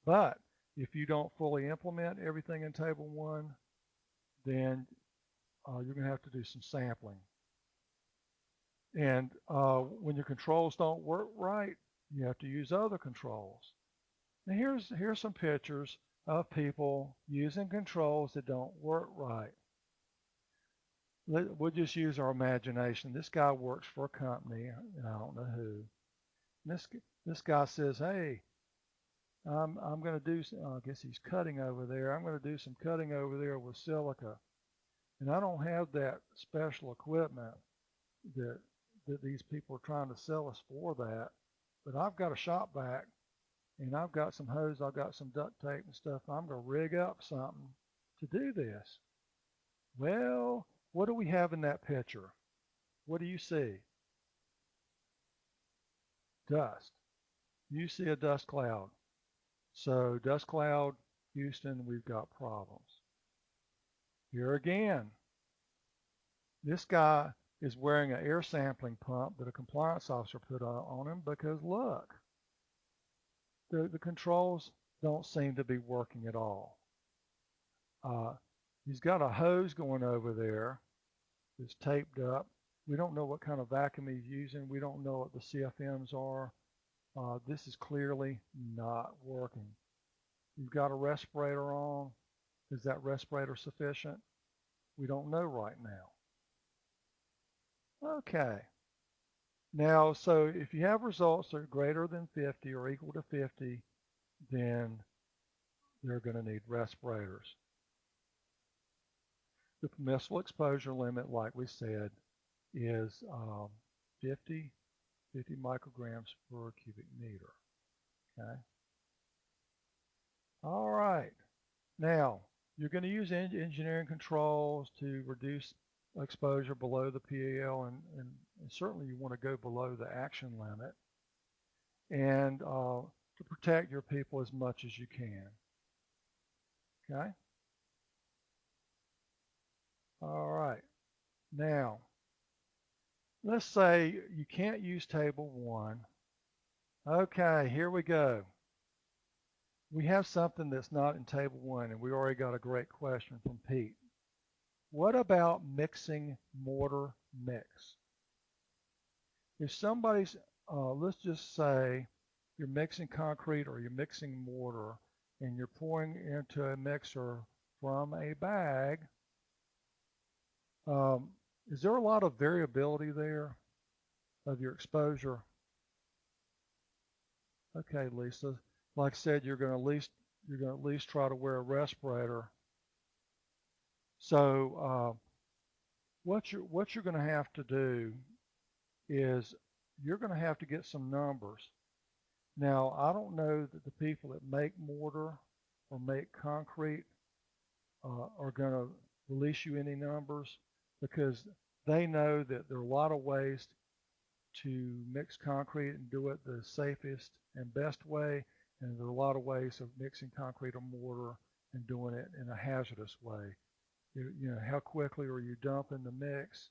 But if you don't fully implement everything in Table 1, then you're going to have to do some sampling. And when your controls don't work right, you have to use other controls. Now here's some pictures of people using controls that don't work right. We'll just use our imagination. This guy works for a company, and I don't know who. This guy says, hey, I'm going to do, I guess he's cutting over there. I'm going to do some cutting over there with silica. And I don't have that special equipment that these people are trying to sell us for that. But I've got a shop vac, and I've got some hose, I've got some duct tape and stuff. I'm going to rig up something to do this. Well, what do we have in that picture? What do you see? Dust. You see a dust cloud. So dust cloud, Houston, we've got problems. Here again, this guy is wearing an air sampling pump that a compliance officer put on him because look, the controls don't seem to be working at all. He's got a hose going over there that's taped up. We don't know what kind of vacuum he's using. We don't know what the CFMs are. This is clearly not working. You've got a respirator on. Is that respirator sufficient? We don't know right now. Okay. Now, so if you have results that are greater than 50 or equal to 50, then they're going to need respirators. The permissible exposure limit, like we said, is 50 micrograms per cubic meter. Okay. All right. Now, you're going to use engineering controls to reduce exposure below the PAL, and certainly you want to go below the action limit, and to protect your people as much as you can. Okay? All right. Now, let's say you can't use table 1. Okay, here we go. We have something that's not in table 1, and we already got a great question from Pete. What about mixing mortar mix? If somebody's, let's just say you're mixing concrete or you're mixing mortar and you're pouring into a mixer from a bag, is there a lot of variability there of your exposure? Okay, Lisa. Like I said, you're going to at least try to wear a respirator. So what you're going to have to do is you're going to have to get some numbers. Now, I don't know that the people that make mortar or make concrete are going to release you any numbers, because they know that there are a lot of ways to mix concrete and do it the safest and best way, and there are a lot of ways of mixing concrete or mortar and doing it in a hazardous way. You know, how quickly are you dumping the mix?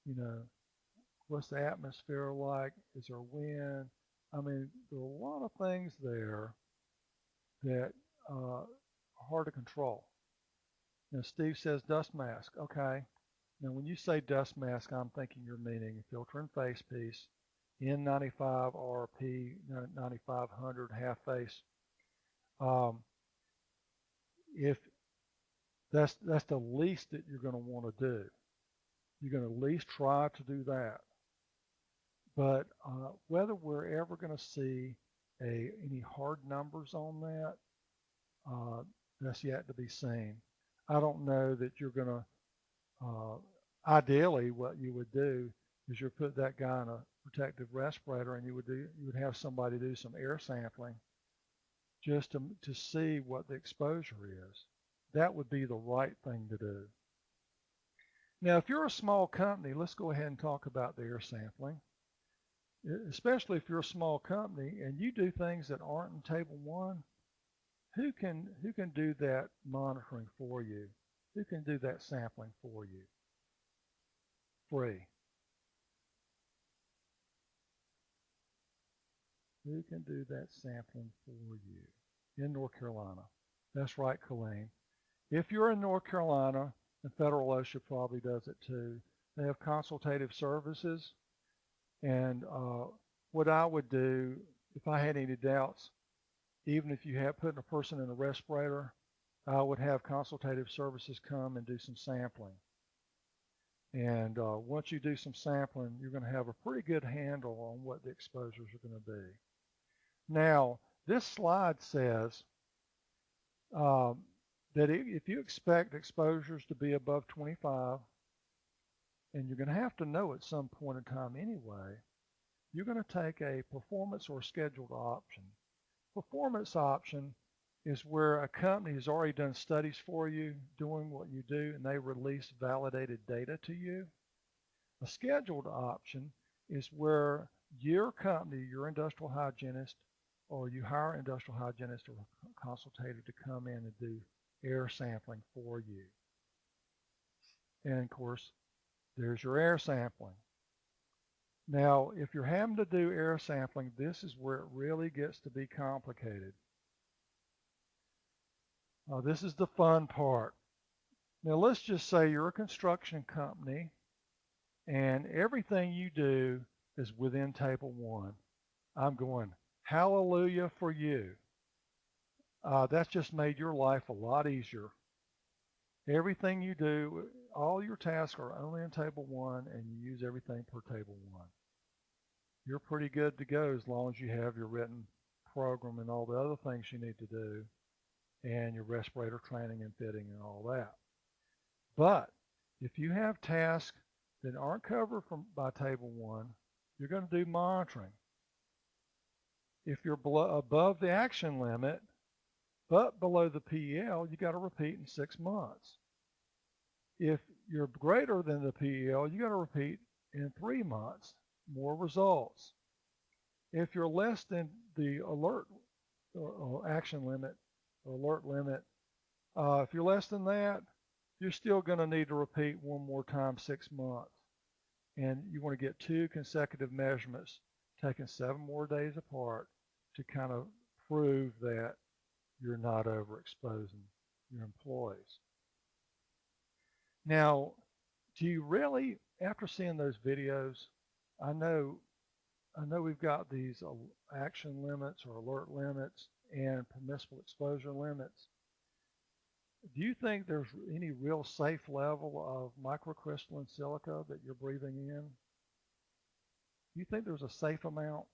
You know, what's the atmosphere like? Is there wind? I mean, there are a lot of things there that are hard to control. Now, Steve says dust mask. Okay. Now, when you say dust mask, I'm thinking you're meaning filter and face piece, N95 RP 9500 half face. If that's the least that you're going to want to do, you're going to at least try to do that. But whether we're ever going to see any hard numbers on that, that's yet to be seen. I don't know that you're going to, ideally what you would do is you put that guy in a protective respirator and you would have somebody do some air sampling just to see what the exposure is. That would be the right thing to do. Now, if you're a small company, let's go ahead and talk about the air sampling. Especially if you're a small company and you do things that aren't in table 1, who can do that monitoring for you? Who can do that sampling for you? Free. Who can do that sampling for you in North Carolina? That's right, Colleen. If you're in North Carolina, and Federal OSHA probably does it too, they have consultative services. And what I would do, if I had any doubts, even if you have put a person in a respirator, I would have consultative services come and do some sampling. And once you do some sampling, you're going to have a pretty good handle on what the exposures are going to be. Now, this slide says that if you expect exposures to be above 25, and you're going to have to know at some point in time anyway, you're going to take a performance or scheduled option. Performance option is where a company has already done studies for you, doing what you do, and they release validated data to you. A scheduled option is where your company, your industrial hygienist, or you hire an industrial hygienist or a consultative to come in and do air sampling for you. And of course, there's your air sampling. Now, if you're having to do air sampling, this is where it really gets to be complicated. This is the fun part. Now, let's just say you're a construction company and everything you do is within table 1. I'm going, hallelujah for you. That's just made your life a lot easier. Everything you do, all your tasks are only in table 1 and you use everything per table 1. You're pretty good to go as long as you have your written program and all the other things you need to do, and your respirator training and fitting and all that. But if you have tasks that aren't covered by table 1, you're going to do monitoring. If you're above the action limit, but below the PEL, you got to repeat in 6 months. If you're greater than the PEL, you got to repeat in 3 months. More results. If you're less than the alert or action limit or alert limit, if you're less than that, you're still going to need to repeat one more time 6 months. And you want to get 2 consecutive measurements taken 7 more days apart to kind of prove that you're not overexposing your employees. Now, do you really, after seeing those videos, I know we've got these action limits or alert limits and permissible exposure limits. Do you think there's any real safe level of microcrystalline silica that you're breathing in? Do you think there's a safe amount?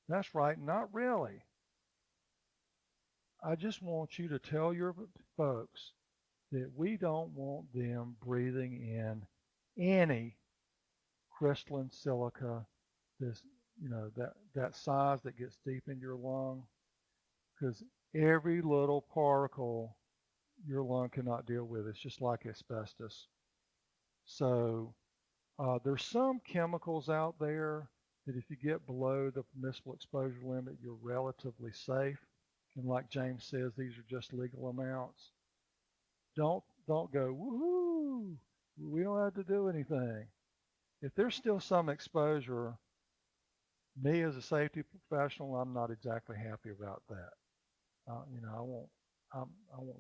That's right, not really. I just want you to tell your folks that we don't want them breathing in any crystalline silica, this, that size that gets deep in your lung, because every little particle your lung cannot deal with. It's just like asbestos. So there's some chemicals out there that if you get below the permissible exposure limit, you're relatively safe. And like James says, these are just legal amounts. Don't go, woohoo, we don't have to do anything. If there's still some exposure, me as a safety professional, I'm not exactly happy about that. I want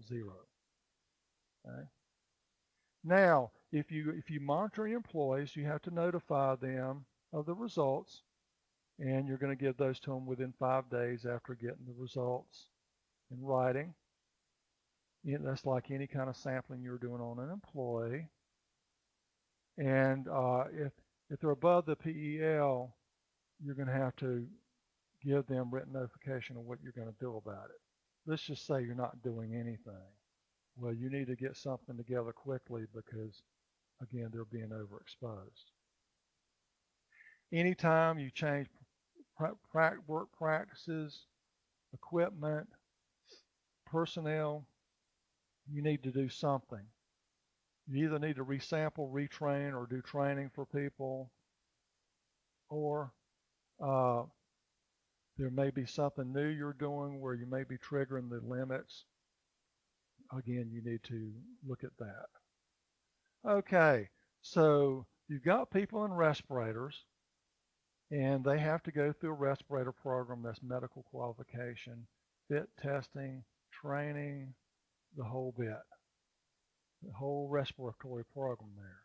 0. Okay. Now, if you monitor your employees, you have to notify them of the results, and you're going to give those to them within 5 days after getting the results in writing. That's like any kind of sampling you're doing on an employee. And if they're above the PEL, you're going to have to give them written notification of what you're going to do about it. Let's just say you're not doing anything. Well, you need to get something together quickly because, again, they're being overexposed. Anytime you change work practices, equipment, personnel, you need to do something. You either need to resample, retrain, or do training for people, or there may be something new you're doing where you may be triggering the limits. Again, you need to look at that. Okay, so you've got people in respirators, and they have to go through a respirator program. That's medical qualification, fit testing, training, the whole bit, the whole respiratory program there.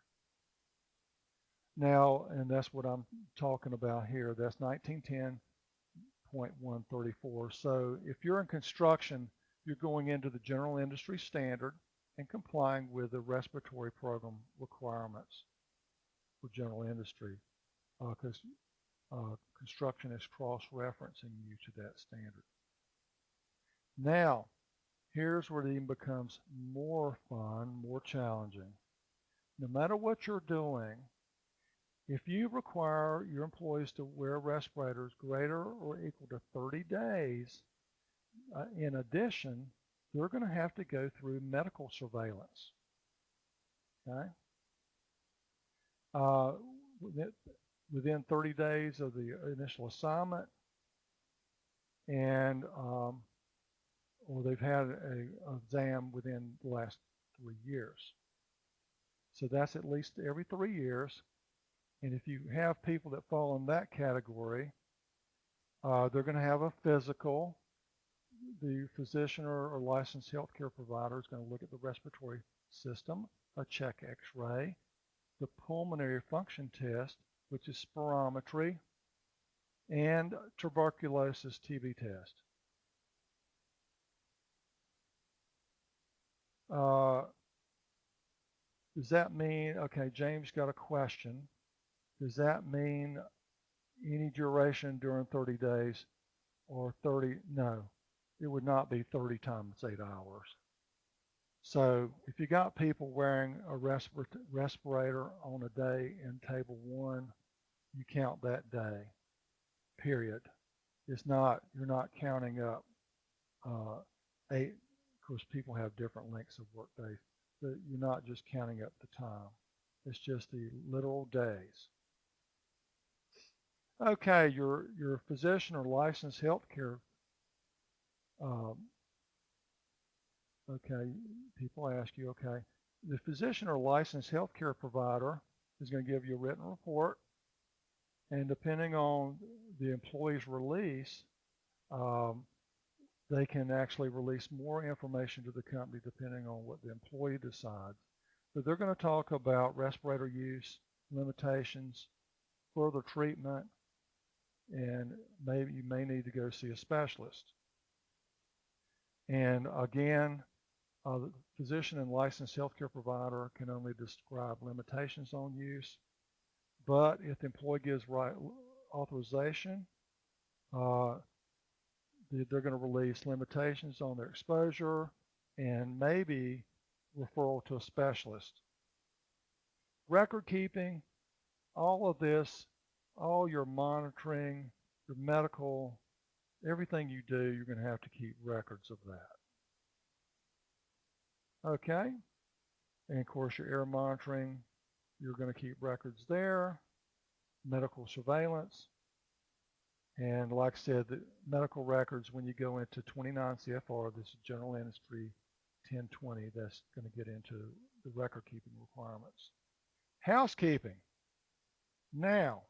Now, and that's what I'm talking about here. That's 1910.134. So if you're in construction, you're going into the general industry standard and complying with the respiratory program requirements for general industry, because construction is cross-referencing you to that standard. Now, here's where it even becomes more fun, more challenging. No matter what you're doing, if you require your employees to wear respirators greater or equal to 30 days, in addition, they're going to have to go through medical surveillance. Okay? Within 30 days of the initial assignment, and or they've had an exam within the last 3 years. So that's at least every 3 years. And if you have people that fall in that category, they're going to have a physical. The physician or licensed healthcare provider is going to look at the respiratory system, a check X-ray, the pulmonary function test, which is spirometry, and tuberculosis TB test. Does that mean, okay, James got a question. Does that mean any duration during 30 days or 30? No, it would not be 30 times 8 hours. So if you got people wearing a respirator on a day in table 1, you count that day, period. It's not, you're not counting up 8, of course people have different lengths of work days, but you're not just counting up the time. It's just the literal days. Okay, your physician or licensed healthcare, okay, people ask you, okay, the physician or licensed healthcare provider is going to give you a written report, and depending on the employee's release, they can actually release more information to the company depending on what the employee decides. But they're going to talk about respirator use, limitations, further treatment, and maybe you may need to go see a specialist. And again, the physician and licensed healthcare provider can only describe limitations on use, but if the employee gives right authorization, they're going to release limitations on their exposure and maybe referral to a specialist. Record keeping, all of this, all your monitoring, your medical, everything you do, you're going to have to keep records of that. Okay, and of course your air monitoring, you're going to keep records there, medical surveillance, and like I said, the medical records, when you go into 29 CFR, this is General Industry 1020, that's going to get into the record keeping requirements. Housekeeping. Now,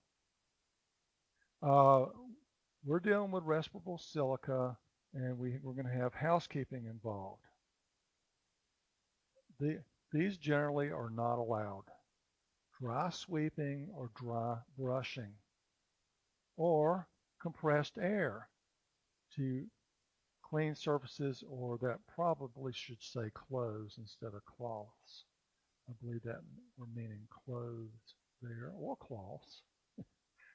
we're dealing with respirable silica, and we're going to have housekeeping involved. These generally are not allowed. Dry sweeping or dry brushing, or compressed air to clean surfaces, or that probably should say clothes instead of cloths. I believe that we're meaning clothes there, or cloths.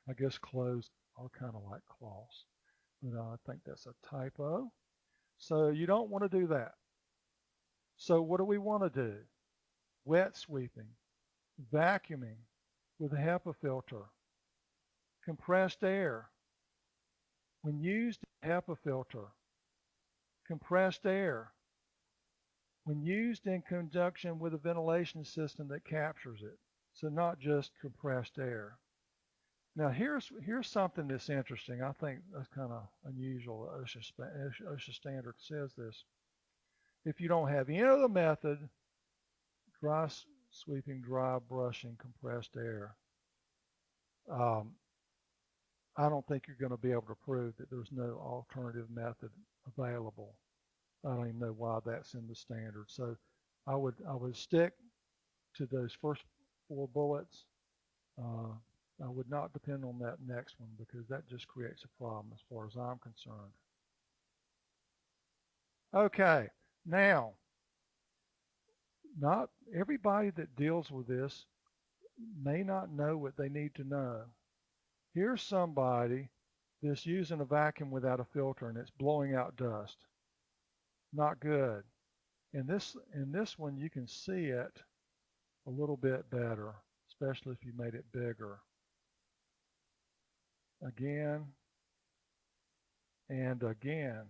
I guess clothes are kind of like cloths, but I think that's a typo. So you don't want to do that. So what do we want to do? Wet sweeping, vacuuming with a HEPA filter, compressed air. When used, HEPA filter, compressed air. When used in conjunction with a ventilation system that captures it. So not just compressed air. Now here's something that's interesting. I think that's kind of unusual. OSHA standard says this. If you don't have any other method, dry sweeping, dry brushing, compressed air, I don't think you're going to be able to prove that there's no alternative method available. I don't even know why that's in the standard. So I would stick to those first 4 bullets. I would not depend on that next one, because that just creates a problem as far as I'm concerned. Okay, now, not everybody that deals with this may not know what they need to know. Here's somebody that's using a vacuum without a filter and it's blowing out dust. Not good. In this one, you can see it a little bit better, especially if you made it bigger. Again, and again,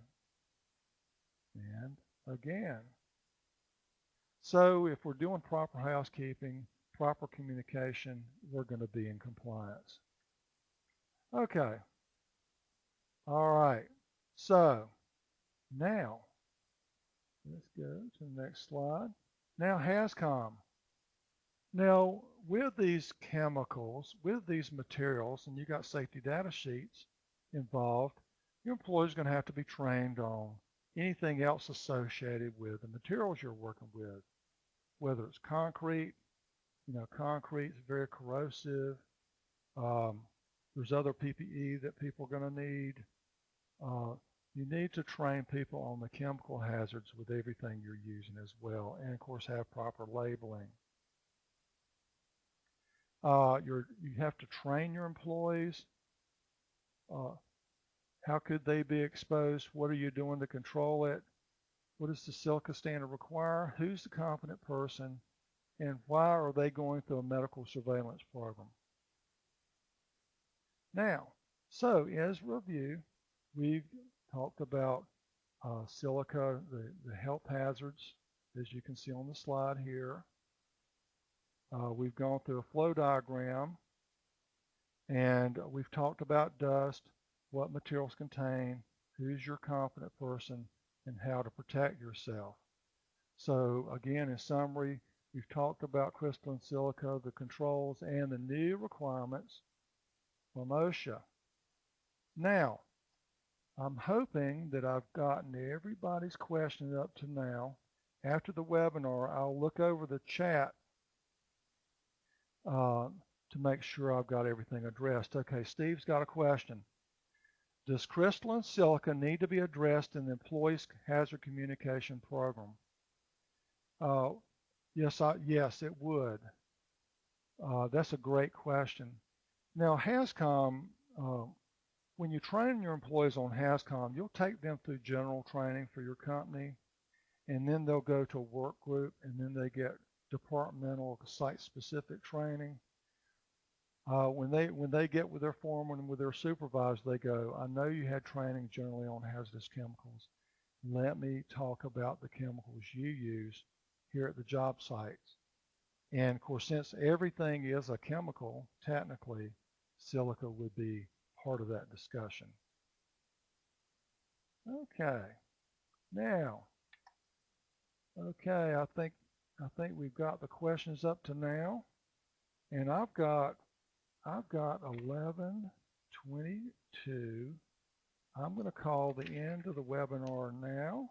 and again. So if we're doing proper housekeeping, proper communication, we're going to be in compliance. Okay. All right. So now, let's go to the next slide. Now HAZCOM. Now with these chemicals, with these materials, and you got safety data sheets involved, your employee's going to have to be trained on anything else associated with the materials you're working with, whether it's concrete. You know, concrete is very corrosive. There's other PPE that people are going to need. You need to train people on the chemical hazards with everything you're using as well, and of course have proper labeling. You have to train your employees. How could they be exposed? What are you doing to control it? What does the silica standard require? Who's the competent person? And why are they going through a medical surveillance program? Now, so as review, we've talked about silica, the health hazards, as you can see on the slide here. We've gone through a flow diagram, and we've talked about dust, what materials contain, who's your competent person, and how to protect yourself. So again, in summary, We've talked about crystalline silica, the controls, and the new requirements from OSHA. Now, I'm hoping that I've gotten everybody's questions up to now. After the webinar, I'll look over the chat to make sure I've got everything addressed. Okay, Steve's got a question. Does crystalline silica need to be addressed in the employee's hazard communication program? Yes, it would. That's a great question. Now, HAZCOM, when you train your employees on HAZCOM, you'll take them through general training for your company, and then they'll go to a work group, and then they get departmental site-specific training. When they get with their foreman and with their supervisor, they go, I know you had training generally on hazardous chemicals. Let me talk about the chemicals you use here at the job sites. And of course, since everything is a chemical, technically, silica would be part of that discussion. Okay, now, I think we've got the questions up to now, and I've got 11:22. I'm going to call the end of the webinar now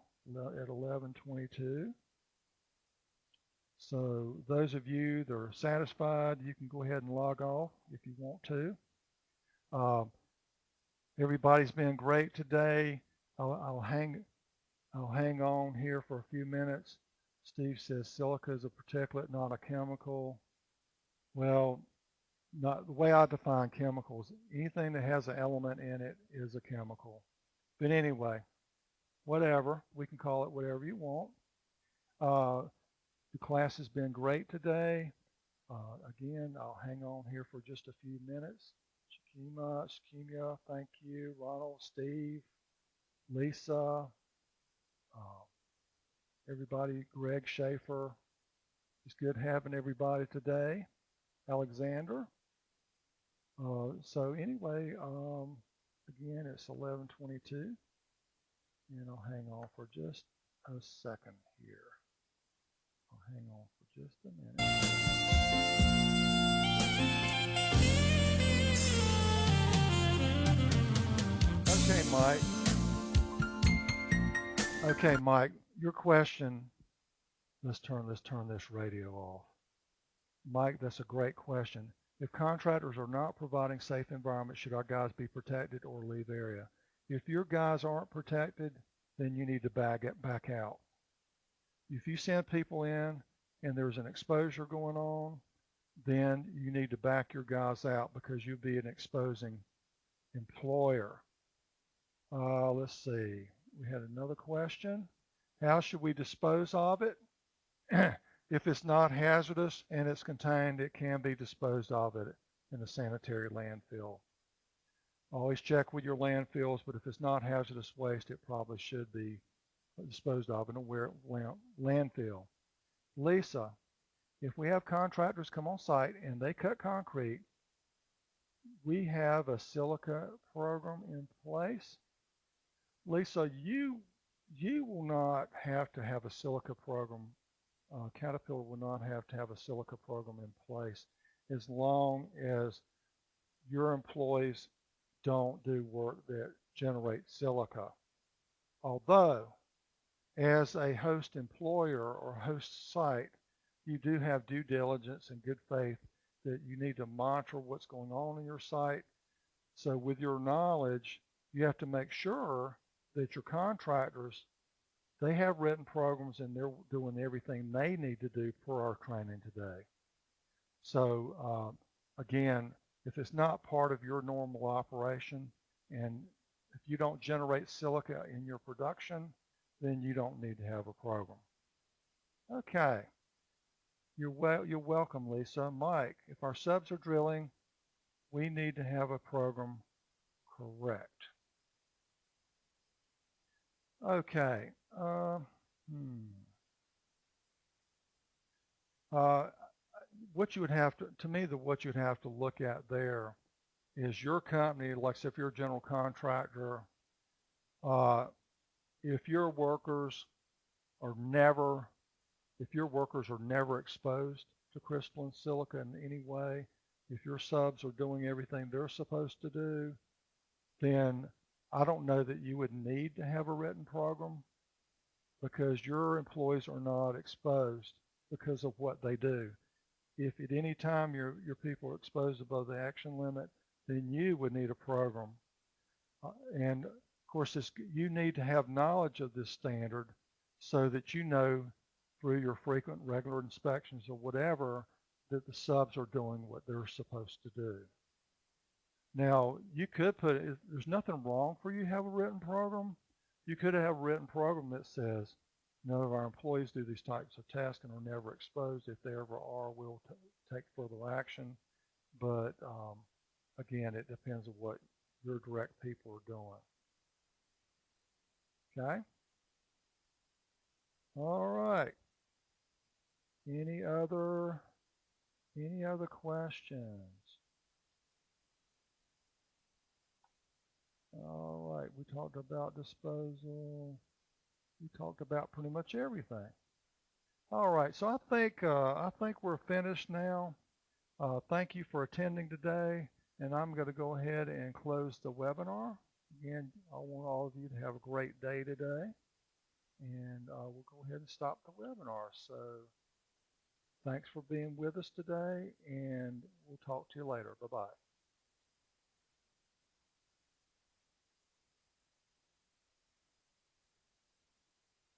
at 11:22. So those of you that are satisfied, you can go ahead and log off if you want to. Everybody's been great today. I'll hang on here for a few minutes. Steve says silica is a particulate, not a chemical. Well, not the way I define chemicals. Anything that has an element in it is a chemical. But anyway, whatever. We can call it whatever you want. The class has been great today. Again, I'll hang on here for just a few minutes. Shakima, thank you. Ronald, Steve, Lisa, everybody, Greg Schaefer. It's good having everybody today. Alexander. So anyway, again, it's 11:22, and I'll hang on for just a second here. I'll hang on for just a minute. Okay, Mike, your question. Let's turn this radio off. Mike, that's a great question. If contractors are not providing safe environments, should our guys be protected or leave area? If your guys aren't protected, then you need to back out. If you send people in and there's an exposure going on, then you need to back your guys out because you'll be an exposing employer. Let's see. We had another question. How should we dispose of it? If it's not hazardous and it's contained, it can be disposed of in a sanitary landfill. Always check with your landfills, but if it's not hazardous waste, it probably should be disposed of in a landfill. Lisa, if we have contractors come on site and they cut concrete, we have a silica program in place. Lisa, you will not have to have a silica program. Caterpillar will not have to have a silica program in place as long as your employees don't do work that generates silica. Although, as a host employer or host site, you do have due diligence and good faith that you need to monitor what's going on in your site. So with your knowledge, you have to make sure that your contractors, they have written programs and they're doing everything they need to do per our training today. So again, if it's not part of your normal operation and if you don't generate silica in your production, then you don't need to have a program. Okay, you're welcome, Lisa. Mike, if our subs are drilling, we need to have a program, correct. Okay. What you would have to me, what you'd have to look at there is your company, like if you're a general contractor, if your workers are never if your workers are never exposed to crystalline silica in any way, if your subs are doing everything they're supposed to do, then I don't know that you would need to have a written program, because your employees are not exposed because of what they do. If at any time your people are exposed above the action limit, then you would need a program. And of course, you need to have knowledge of this standard so that you know through your frequent regular inspections or whatever that the subs are doing what they're supposed to do. Now, you could put it, there's nothing wrong for you to have a written program. You could have a written program that says, none of our employees do these types of tasks and are never exposed. If they ever are, we'll take further action. But again, it depends on what your direct people are doing. Okay? All right. Any other questions? All right, we talked about disposal. We talked about pretty much everything. All right, so I think we're finished now. Thank you for attending today, and I'm going to go ahead and close the webinar. Again, I want all of you to have a great day today, and we'll go ahead and stop the webinar. So thanks for being with us today, and we'll talk to you later. Bye-bye.